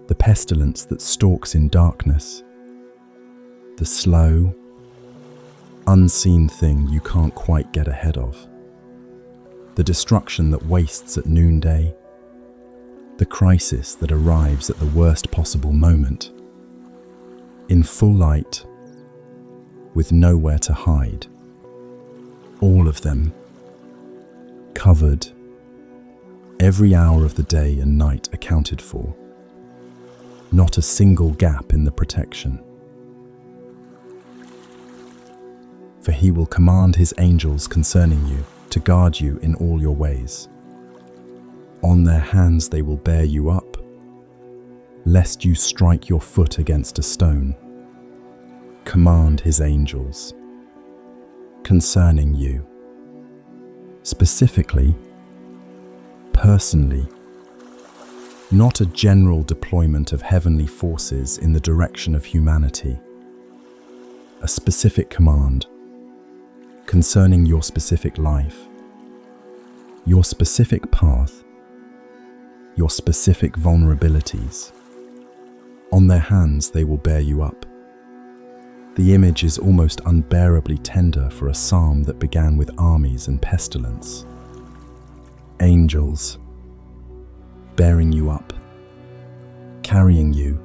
the pestilence that stalks in darkness, the slow, unseen thing you can't quite get ahead of, the destruction that wastes at noonday, the crisis that arrives at the worst possible moment. in full light, with nowhere to hide. All of them covered, every hour of the day and night accounted for. Not a single gap in the protection. For he will command his angels concerning you to guard you in all your ways. On their hands they will bear you up, lest you strike your foot against a stone. Command his angels concerning you. Specifically, personally, not a general deployment of heavenly forces in the direction of humanity. A specific command concerning your specific life, your specific path, your specific vulnerabilities. On their hands they will bear you up. The image is almost unbearably tender for a psalm that began with armies and pestilence. Angels bearing you up, carrying you,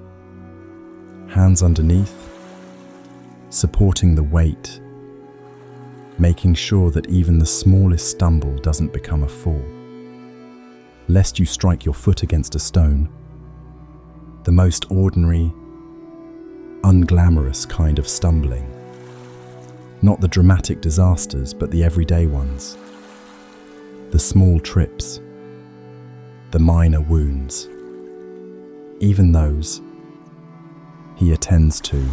hands underneath, supporting the weight, making sure that even the smallest stumble doesn't become a fall, lest you strike your foot against a stone. The most ordinary, unglamorous kind of stumbling. Not the dramatic disasters, but the everyday ones. The small trips, the minor wounds. Even those he attends to.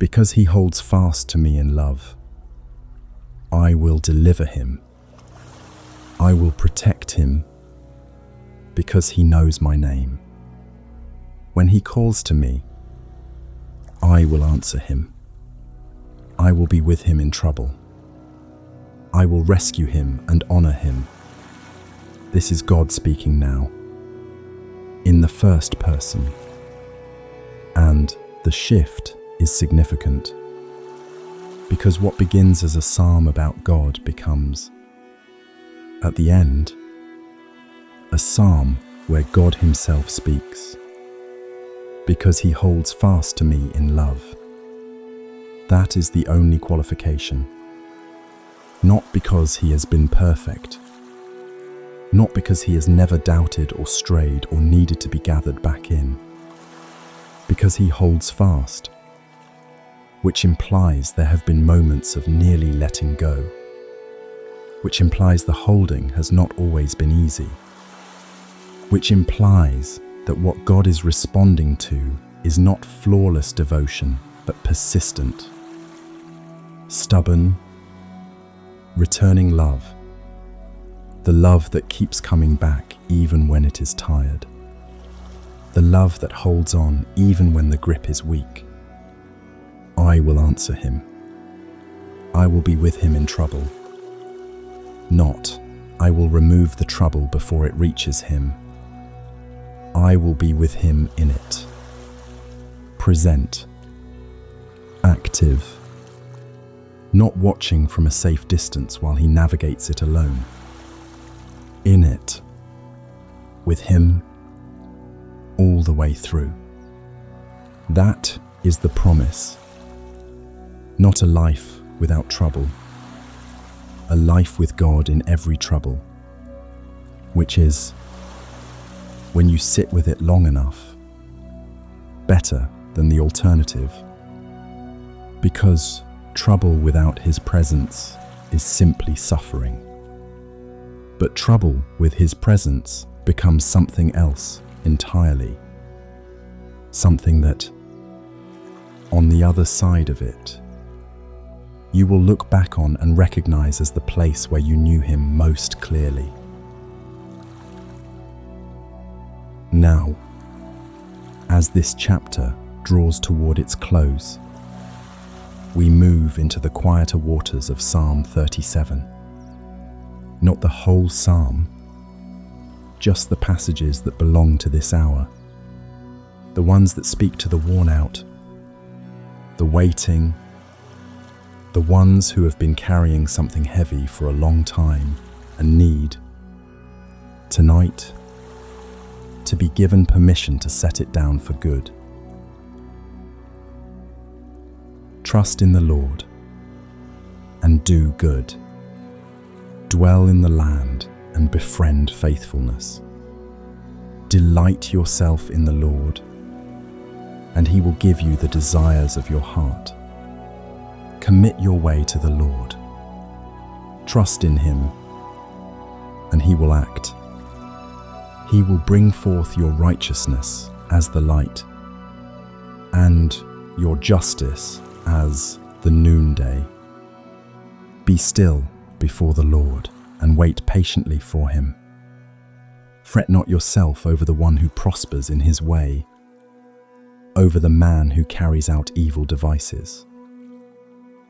Because he holds fast to me in love, I will deliver him. I will protect him because he knows my name. When he calls to me, I will answer him. I will be with him in trouble. I will rescue him and honor him. This is God speaking now, in the first person. And the shift is significant, because what begins as a psalm about God becomes, at the end, a psalm where God himself speaks. Because he holds fast to me in love. That is the only qualification. Not because he has been perfect. Not because he has never doubted or strayed or needed to be gathered back in. Because he holds fast, which implies there have been moments of nearly letting go, which implies the holding has not always been easy, which implies that what God is responding to is not flawless devotion, but persistent, stubborn, returning love, the love that keeps coming back even when it is tired, the love that holds on even when the grip is weak. I will answer him. I will be with him in trouble. Not, I will remove the trouble before it reaches him. I will be with him in it. Present. Active. Not watching from a safe distance while he navigates it alone. In it. With him all the way through. That is the promise. Not a life without trouble. A life with God in every trouble. Which is, when you sit with it long enough, better than the alternative. Because trouble without his presence is simply suffering. But trouble with his presence becomes something else entirely. Something that, on the other side of it, you will look back on and recognize as the place where you knew him most clearly. Now, as this chapter draws toward its close, we move into the quieter waters of Psalm 37. Not the whole psalm, just the passages that belong to this hour, the ones that speak to the worn out, the waiting, the ones who have been carrying something heavy for a long time and need, tonight, to be given permission to set it down for good. Trust in the Lord and do good. Dwell in the land and befriend faithfulness. Delight yourself in the Lord, and He will give you the desires of your heart. Commit your way to the Lord. Trust in Him, and He will act. He will bring forth your righteousness as the light, and your justice as the noonday. Be still before the Lord and wait patiently for Him. Fret not yourself over the one who prospers in his way, over the man who carries out evil devices.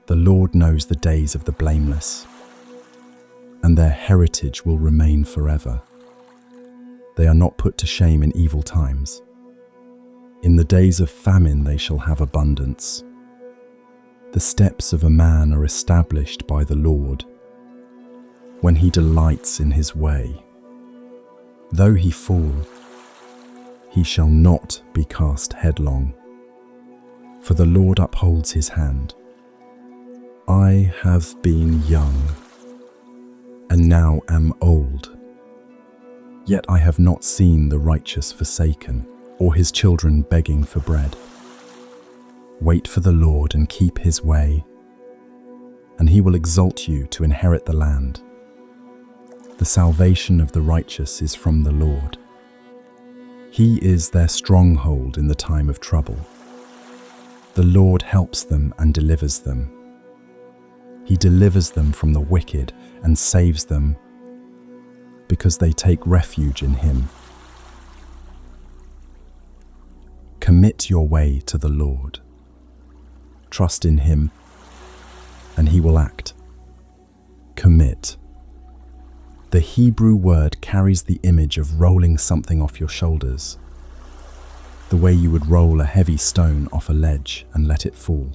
The Lord knows the days of the blameless, and their heritage will remain forever. They are not put to shame in evil times. In the days of famine they shall have abundance. The steps of a man are established by the Lord, when he delights in his way. Though he fall, he shall not be cast headlong, for the Lord upholds his hand. I have been young, and now am old, yet I have not seen the righteous forsaken, or his children begging for bread. Wait for the Lord and keep his way, and he will exalt you to inherit the land. The salvation of the righteous is from the Lord. He is their stronghold in the time of trouble. The Lord helps them and delivers them. He delivers them from the wicked and saves them, because they take refuge in Him. Commit your way to the Lord. Trust in Him, and He will act. Commit. The Hebrew word carries the image of rolling something off your shoulders, the way you would roll a heavy stone off a ledge and let it fall.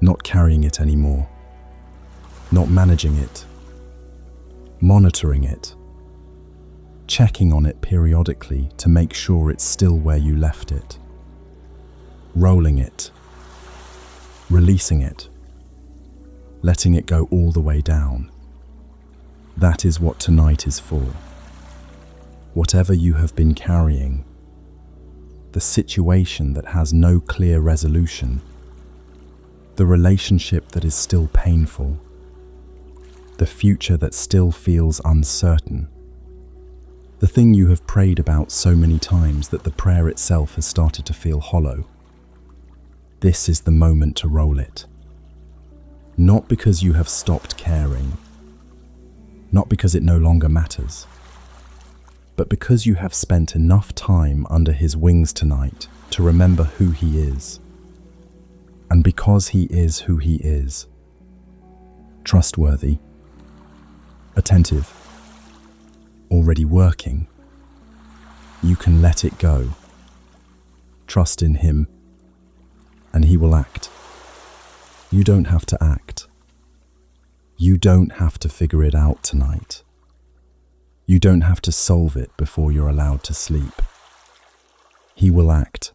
Not carrying it anymore, not managing it, monitoring it, checking on it periodically to make sure it's still where you left it, rolling it, releasing it, letting it go all the way down. That is what tonight is for. Whatever you have been carrying, the situation that has no clear resolution, the relationship that is still painful, the future that still feels uncertain, the thing you have prayed about so many times that the prayer itself has started to feel hollow. This is the moment to roll it. Not because you have stopped caring, not because it no longer matters, but because you have spent enough time under His wings tonight to remember who He is. And because He is who He is, trustworthy, attentive, already working, you can let it go. Trust in Him, and He will act. You don't have to act. You don't have to figure it out tonight. You don't have to solve it before you're allowed to sleep. He will act.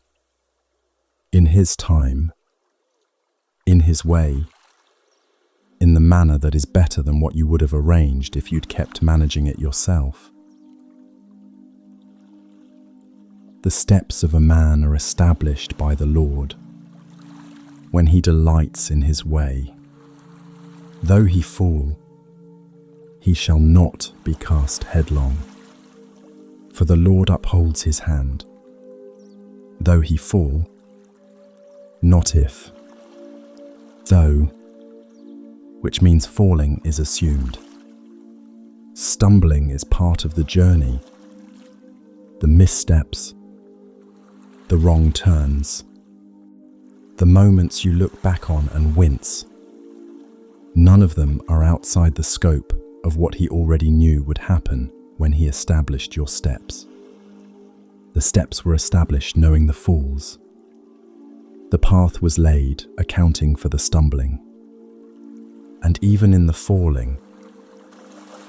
In His time, in His way, in the manner that is better than what you would have arranged if you'd kept managing it yourself. The steps of a man are established by the Lord, when he delights in his way. Though he fall, he shall not be cast headlong, for the Lord upholds his hand. Though he fall, not if. Though, which means falling is assumed. Stumbling is part of the journey. The missteps, the wrong turns, the moments you look back on and wince. None of them are outside the scope of what He already knew would happen when He established your steps. The steps were established knowing the falls. The path was laid, accounting for the stumbling. And even in the falling,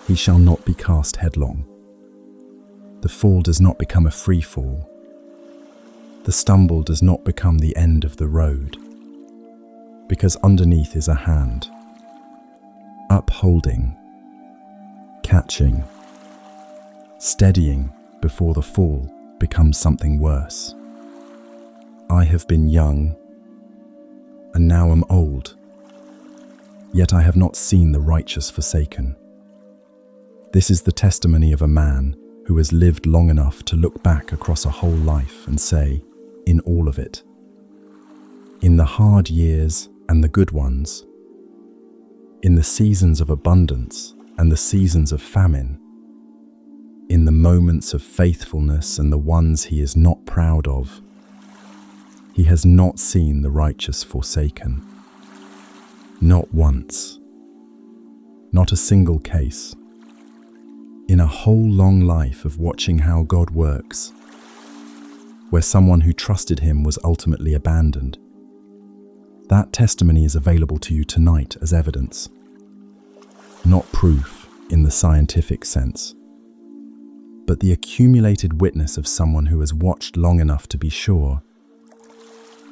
he shall not be cast headlong. The fall does not become a free fall. The stumble does not become the end of the road, because underneath is a hand, upholding, catching, steadying before the fall becomes something worse. I have been young, and now am old, yet I have not seen the righteous forsaken. This is the testimony of a man who has lived long enough to look back across a whole life and say, in all of it, in the hard years and the good ones, in the seasons of abundance and the seasons of famine, in the moments of faithfulness and the ones he is not proud of, he has not seen the righteous forsaken. Not once. Not a single case. In a whole long life of watching how God works, where someone who trusted him was ultimately abandoned. That testimony is available to you tonight as evidence, not proof in the scientific sense, but the accumulated witness of someone who has watched long enough to be sure,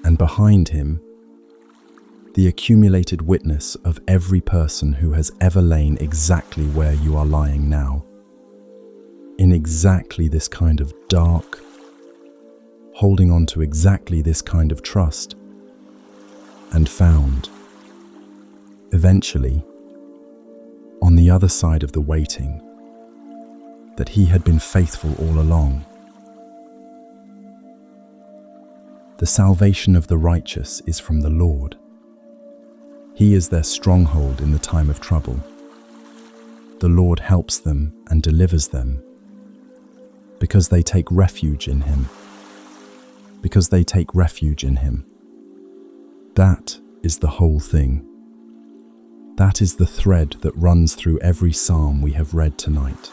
and behind him, the accumulated witness of every person who has ever lain exactly where you are lying now, in exactly this kind of dark, holding on to exactly this kind of trust, and found, eventually, on the other side of the waiting, that he had been faithful all along. The salvation of the righteous is from the Lord. He is their stronghold in the time of trouble. The Lord helps them and delivers them, because they take refuge in him. Because they take refuge in him. That is the whole thing. That is the thread that runs through every psalm we have read tonight.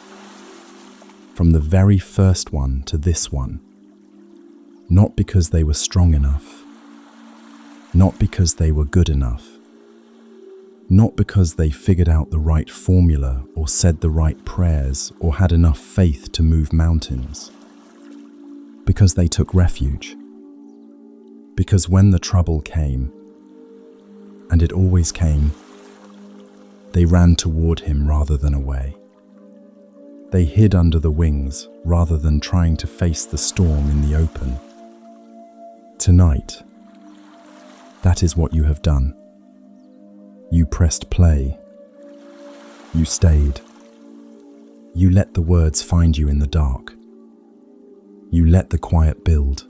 From the very first one to this one. Not because they were strong enough. Not because they were good enough. Not because they figured out the right formula or said the right prayers or had enough faith to move mountains. Because they took refuge. Because when the trouble came, and it always came, they ran toward him rather than away. They hid under the wings rather than trying to face the storm in the open. Tonight, that is what you have done. You pressed play. You stayed. You let the words find you in the dark. You let the quiet build.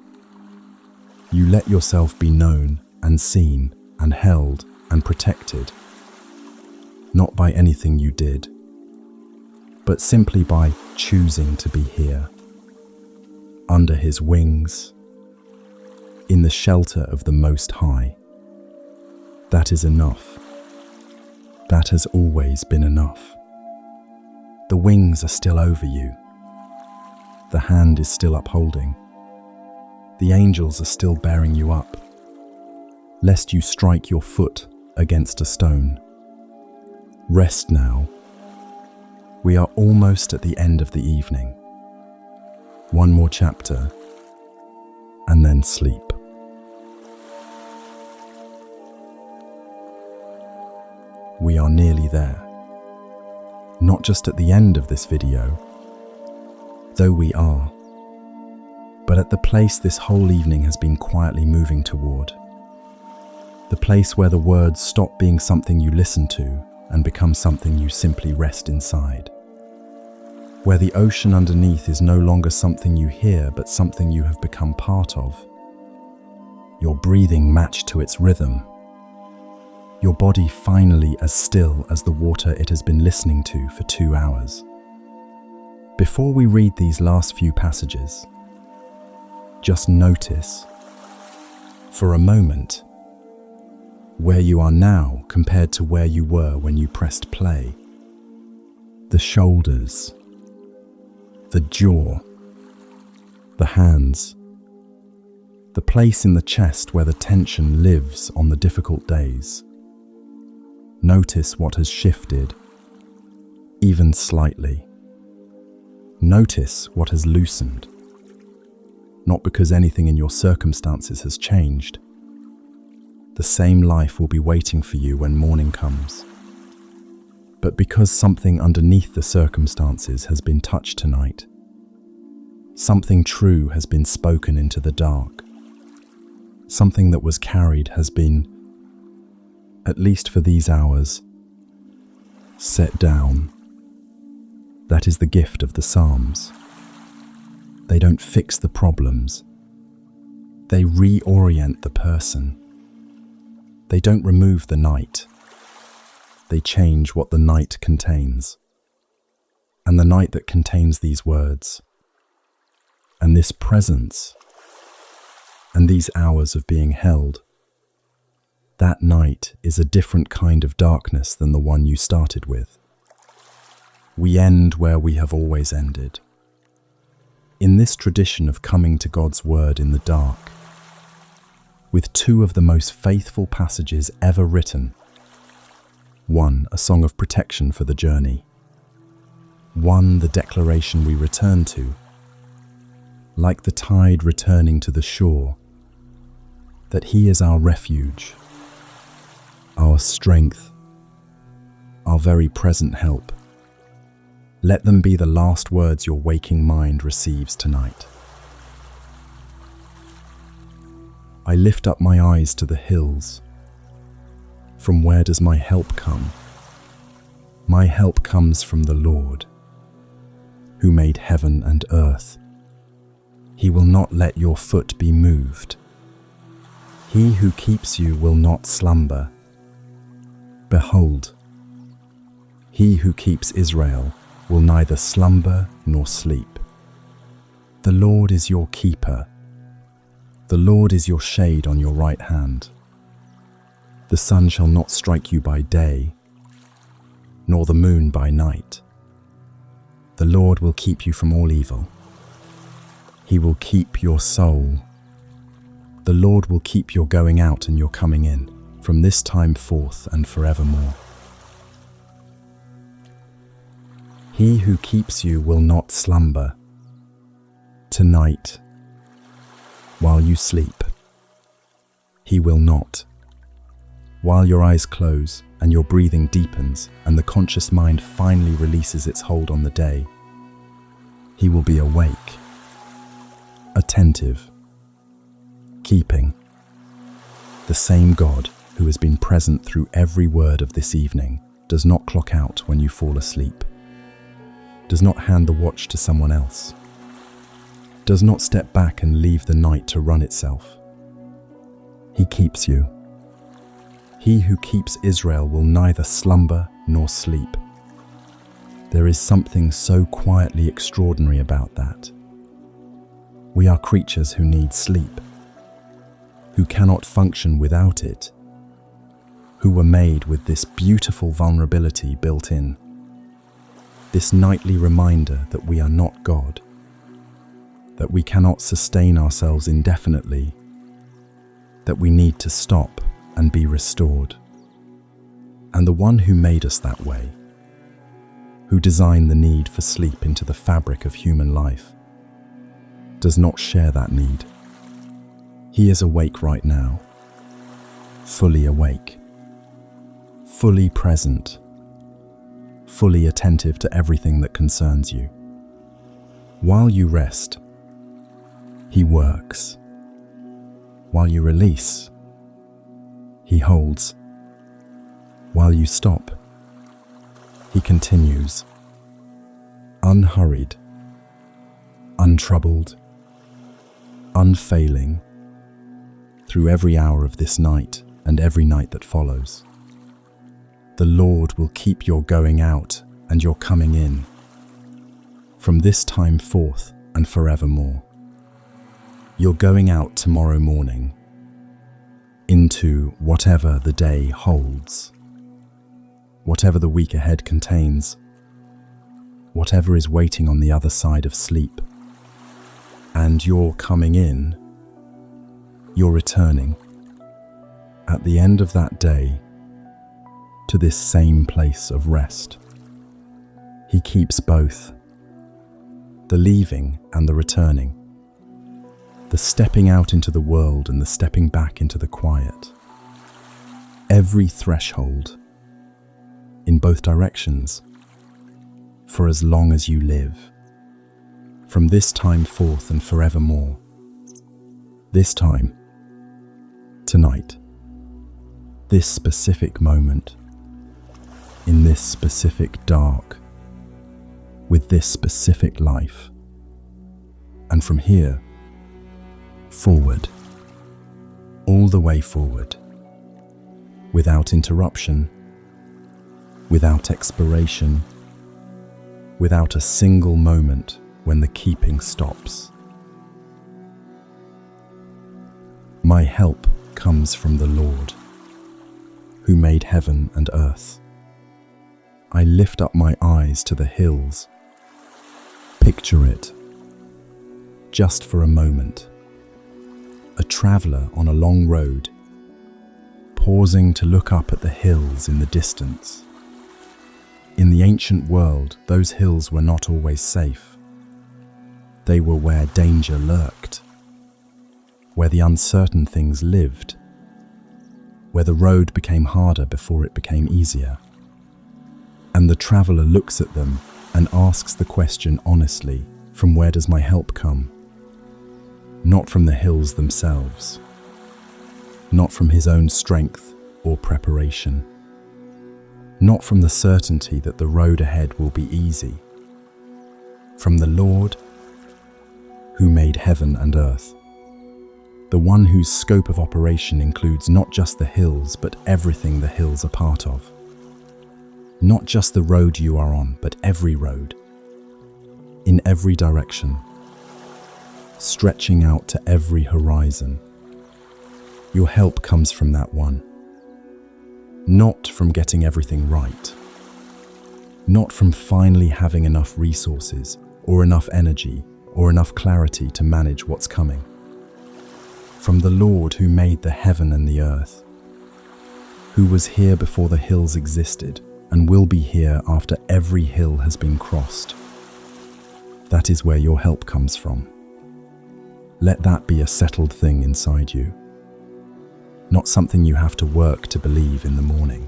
You let yourself be known and seen and held and protected, not by anything you did, but simply by choosing to be here, under his wings, in the shelter of the Most High. That is enough. That has always been enough. The wings are still over you. The hand is still upholding. The angels are still bearing you up, lest you strike your foot against a stone. Rest now. We are almost at the end of the evening. One more chapter, and then sleep. We are nearly there. Not just at the end of this video, though we are, but at the place this whole evening has been quietly moving toward. The place where the words stop being something you listen to and become something you simply rest inside. Where the ocean underneath is no longer something you hear, but something you have become part of. Your breathing matched to its rhythm. Your body finally as still as the water it has been listening to for 2 hours. Before we read these last few passages, just notice, for a moment, where you are now compared to where you were when you pressed play. The shoulders, the jaw, the hands, the place in the chest where the tension lives on the difficult days. Notice what has shifted, even slightly. Notice what has loosened, not because anything in your circumstances has changed. The same life will be waiting for you when morning comes, but because something underneath the circumstances has been touched tonight. Something true has been spoken into the dark. Something that was carried has been, at least for these hours, set down. That is the gift of the Psalms. They don't fix the problems. They reorient the person. They don't remove the night. They change what the night contains. And the night that contains these words, and this presence, and these hours of being held, that night is a different kind of darkness than the one you started with. We end where we have always ended. In this tradition of coming to God's word in the dark, with two of the most faithful passages ever written. One, a song of protection for the journey. One, the declaration we return to, like the tide returning to the shore, that He is our refuge, our strength, our very present help. Let them be the last words your waking mind receives tonight. I lift up my eyes to the hills. From where does my help come? My help comes from the Lord, who made heaven and earth. He will not let your foot be moved. He who keeps you will not slumber. Behold, He who keeps Israel will neither slumber nor sleep. The Lord is your keeper. The Lord is your shade on your right hand. The sun shall not strike you by day, nor the moon by night. The Lord will keep you from all evil. He will keep your soul. The Lord will keep your going out and your coming in, from this time forth and forevermore. He who keeps you will not slumber. Tonight, while you sleep, He will not. While your eyes close and your breathing deepens and the conscious mind finally releases its hold on the day, He will be awake, attentive, keeping. The same God who has been present through every word of this evening does not clock out when you fall asleep, does not hand the watch to someone else, does not step back and leave the night to run itself. He keeps you. He who keeps Israel will neither slumber nor sleep. There is something so quietly extraordinary about that. We are creatures who need sleep, who cannot function without it, who were made with this beautiful vulnerability built in. This nightly reminder that we are not God, that we cannot sustain ourselves indefinitely, that we need to stop and be restored. And the one who made us that way, who designed the need for sleep into the fabric of human life, does not share that need. He is awake right now, fully awake, fully present, fully attentive to everything that concerns you. While you rest, He works. While you release, He holds. While you stop, He continues, unhurried, untroubled, unfailing, through every hour of this night and every night that follows. The Lord will keep your going out and your coming in, from this time forth and forevermore. You're going out tomorrow morning, into whatever the day holds, whatever the week ahead contains, whatever is waiting on the other side of sleep. And you're coming in, you're returning, at the end of that day, to this same place of rest. He keeps both. the leaving and the returning, the stepping out into the world and the stepping back into the quiet. Every threshold, in both directions, for as long as you live, from this time forth and forevermore. This time, tonight, this specific moment, in this specific dark, with this specific life, and from here, forward, all the way forward, without interruption, without expiration, without a single moment when the keeping stops. My help comes from the Lord, who made heaven and earth. I lift up my eyes to the hills. Picture it, just for a moment. A traveler on a long road, pausing to look up at the hills in the distance. In the ancient world, those hills were not always safe. They were where danger lurked, where the uncertain things lived, where the road became harder before it became easier. And the traveler looks at them and asks the question honestly, from where does my help come? Not from the hills themselves, not from his own strength or preparation, not from the certainty that the road ahead will be easy, from the Lord who made heaven and earth, the one whose scope of operation includes not just the hills, but everything the hills are part of. Not just the road you are on, but every road, in every direction, stretching out to every horizon. Your help comes from that one. Not from getting everything right. Not from finally having enough resources, or enough energy, or enough clarity to manage what's coming. From the Lord who made the heaven and the earth, who was here before the hills existed, and will be here after every hill has been crossed. That is where your help comes from. Let that be a settled thing inside you, not something you have to work to believe in the morning.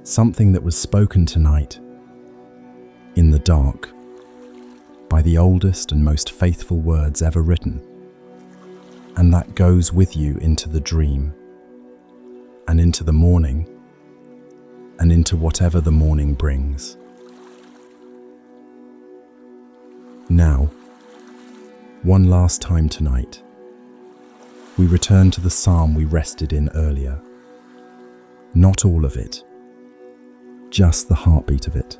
Something that was spoken tonight, in the dark, by the oldest and most faithful words ever written, and that goes with you into the dream, and into the morning, and into whatever the morning brings. Now, one last time tonight, we return to the psalm we rested in earlier. Not all of it, just the heartbeat of it.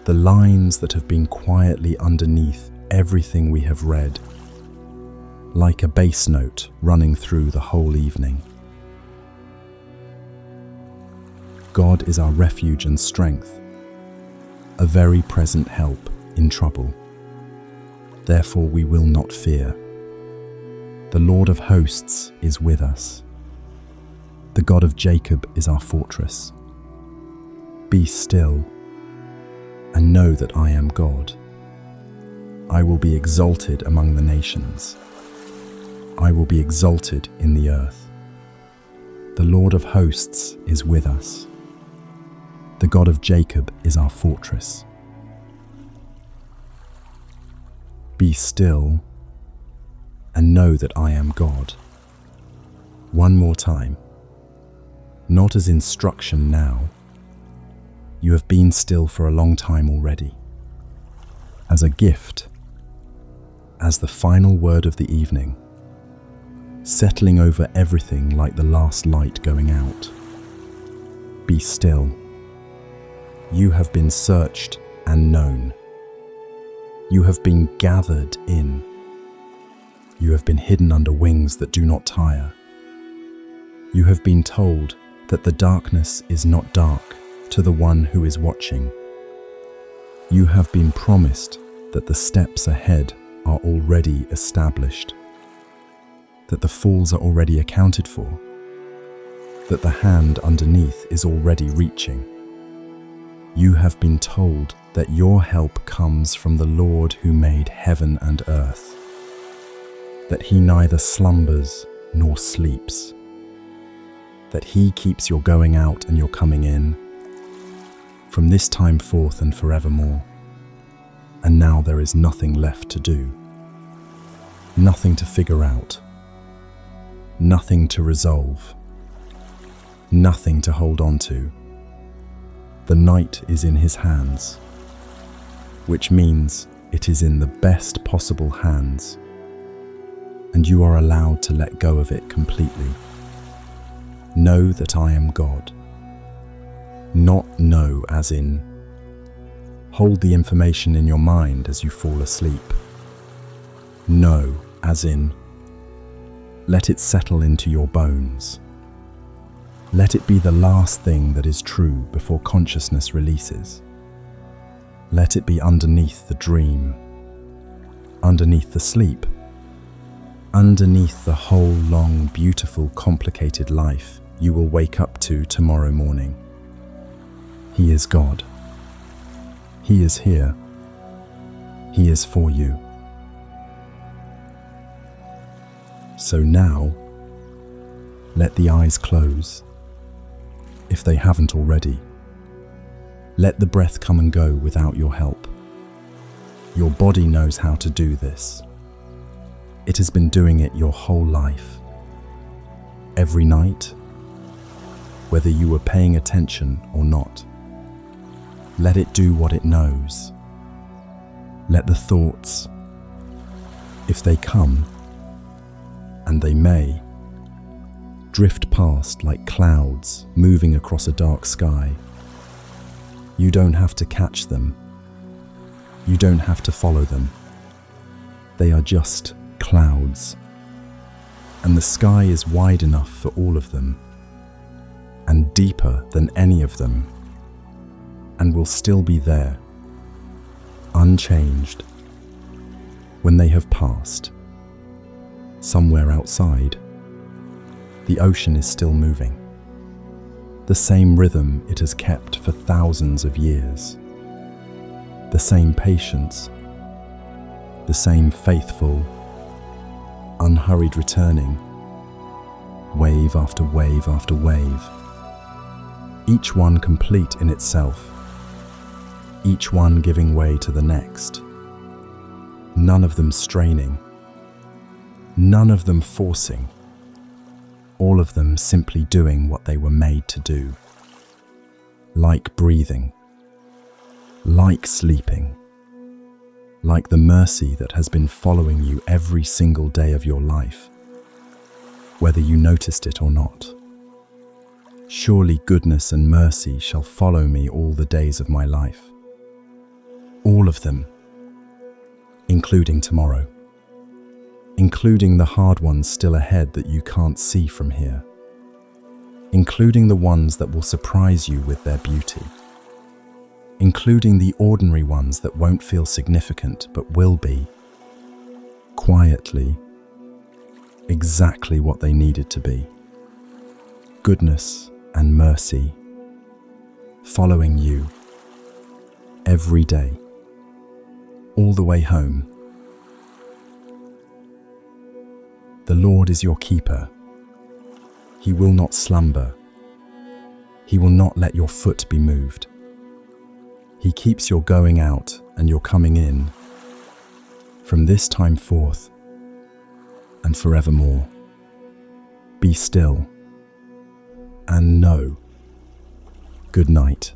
The lines that have been quietly underneath everything we have read, like a bass note running through the whole evening. God is our refuge and strength, a very present help in trouble. Therefore we will not fear. The Lord of hosts is with us. The God of Jacob is our fortress. Be still and know that I am God. I will be exalted among the nations. I will be exalted in the earth. The Lord of hosts is with us. The God of Jacob is our fortress. Be still and know that I am God. One more time. Not as instruction now. You have been still for a long time already. As a gift, as the final word of the evening, settling over everything like the last light going out. Be still. You have been searched and known. You have been gathered in. You have been hidden under wings that do not tire. You have been told that the darkness is not dark to the one who is watching. You have been promised that the steps ahead are already established, that the falls are already accounted for, that the hand underneath is already reaching. You have been told that your help comes from the Lord who made heaven and earth, that he neither slumbers nor sleeps, that he keeps your going out and your coming in, from this time forth and forevermore. And now there is nothing left to do, nothing to figure out, nothing to resolve, nothing to hold on to. The night is in his hands, which means it is in the best possible hands, and you are allowed to let go of it completely. Know that I am God. Not know as in, hold the information in your mind as you fall asleep. Know as in, let it settle into your bones. Let it be the last thing that is true before consciousness releases. Let it be underneath the dream, underneath the sleep, underneath the whole long, beautiful, complicated life you will wake up to tomorrow morning. He is God. He is here. He is for you. So now, let the eyes close, if they haven't already. Let the breath come and go without your help. Your body knows how to do this. It has been doing it your whole life. Every night, whether you were paying attention or not. Let it do what it knows. Let the thoughts, if they come, and they may, drift past like clouds moving across a dark sky. You don't have to catch them. You don't have to follow them. They are just clouds. And the sky is wide enough for all of them, and deeper than any of them, and will still be there, unchanged, when they have passed. Somewhere outside, the ocean is still moving, the same rhythm it has kept for thousands of years, the same patience, the same faithful, unhurried returning, wave after wave after wave, each one complete in itself, each one giving way to the next, none of them straining, none of them forcing, all of them simply doing what they were made to do, like breathing, like sleeping, like the mercy that has been following you every single day of your life, whether you noticed it or not. Surely goodness and mercy shall follow me all the days of my life. All of them, including tomorrow, including the hard ones still ahead that you can't see from here, including the ones that will surprise you with their beauty, including the ordinary ones that won't feel significant but will be, quietly, exactly what they needed to be. Goodness and mercy following you every day, all the way home. The Lord is your keeper. He will not slumber. He will not let your foot be moved. He keeps your going out and your coming in from this time forth and forevermore. Be still and know. Good night.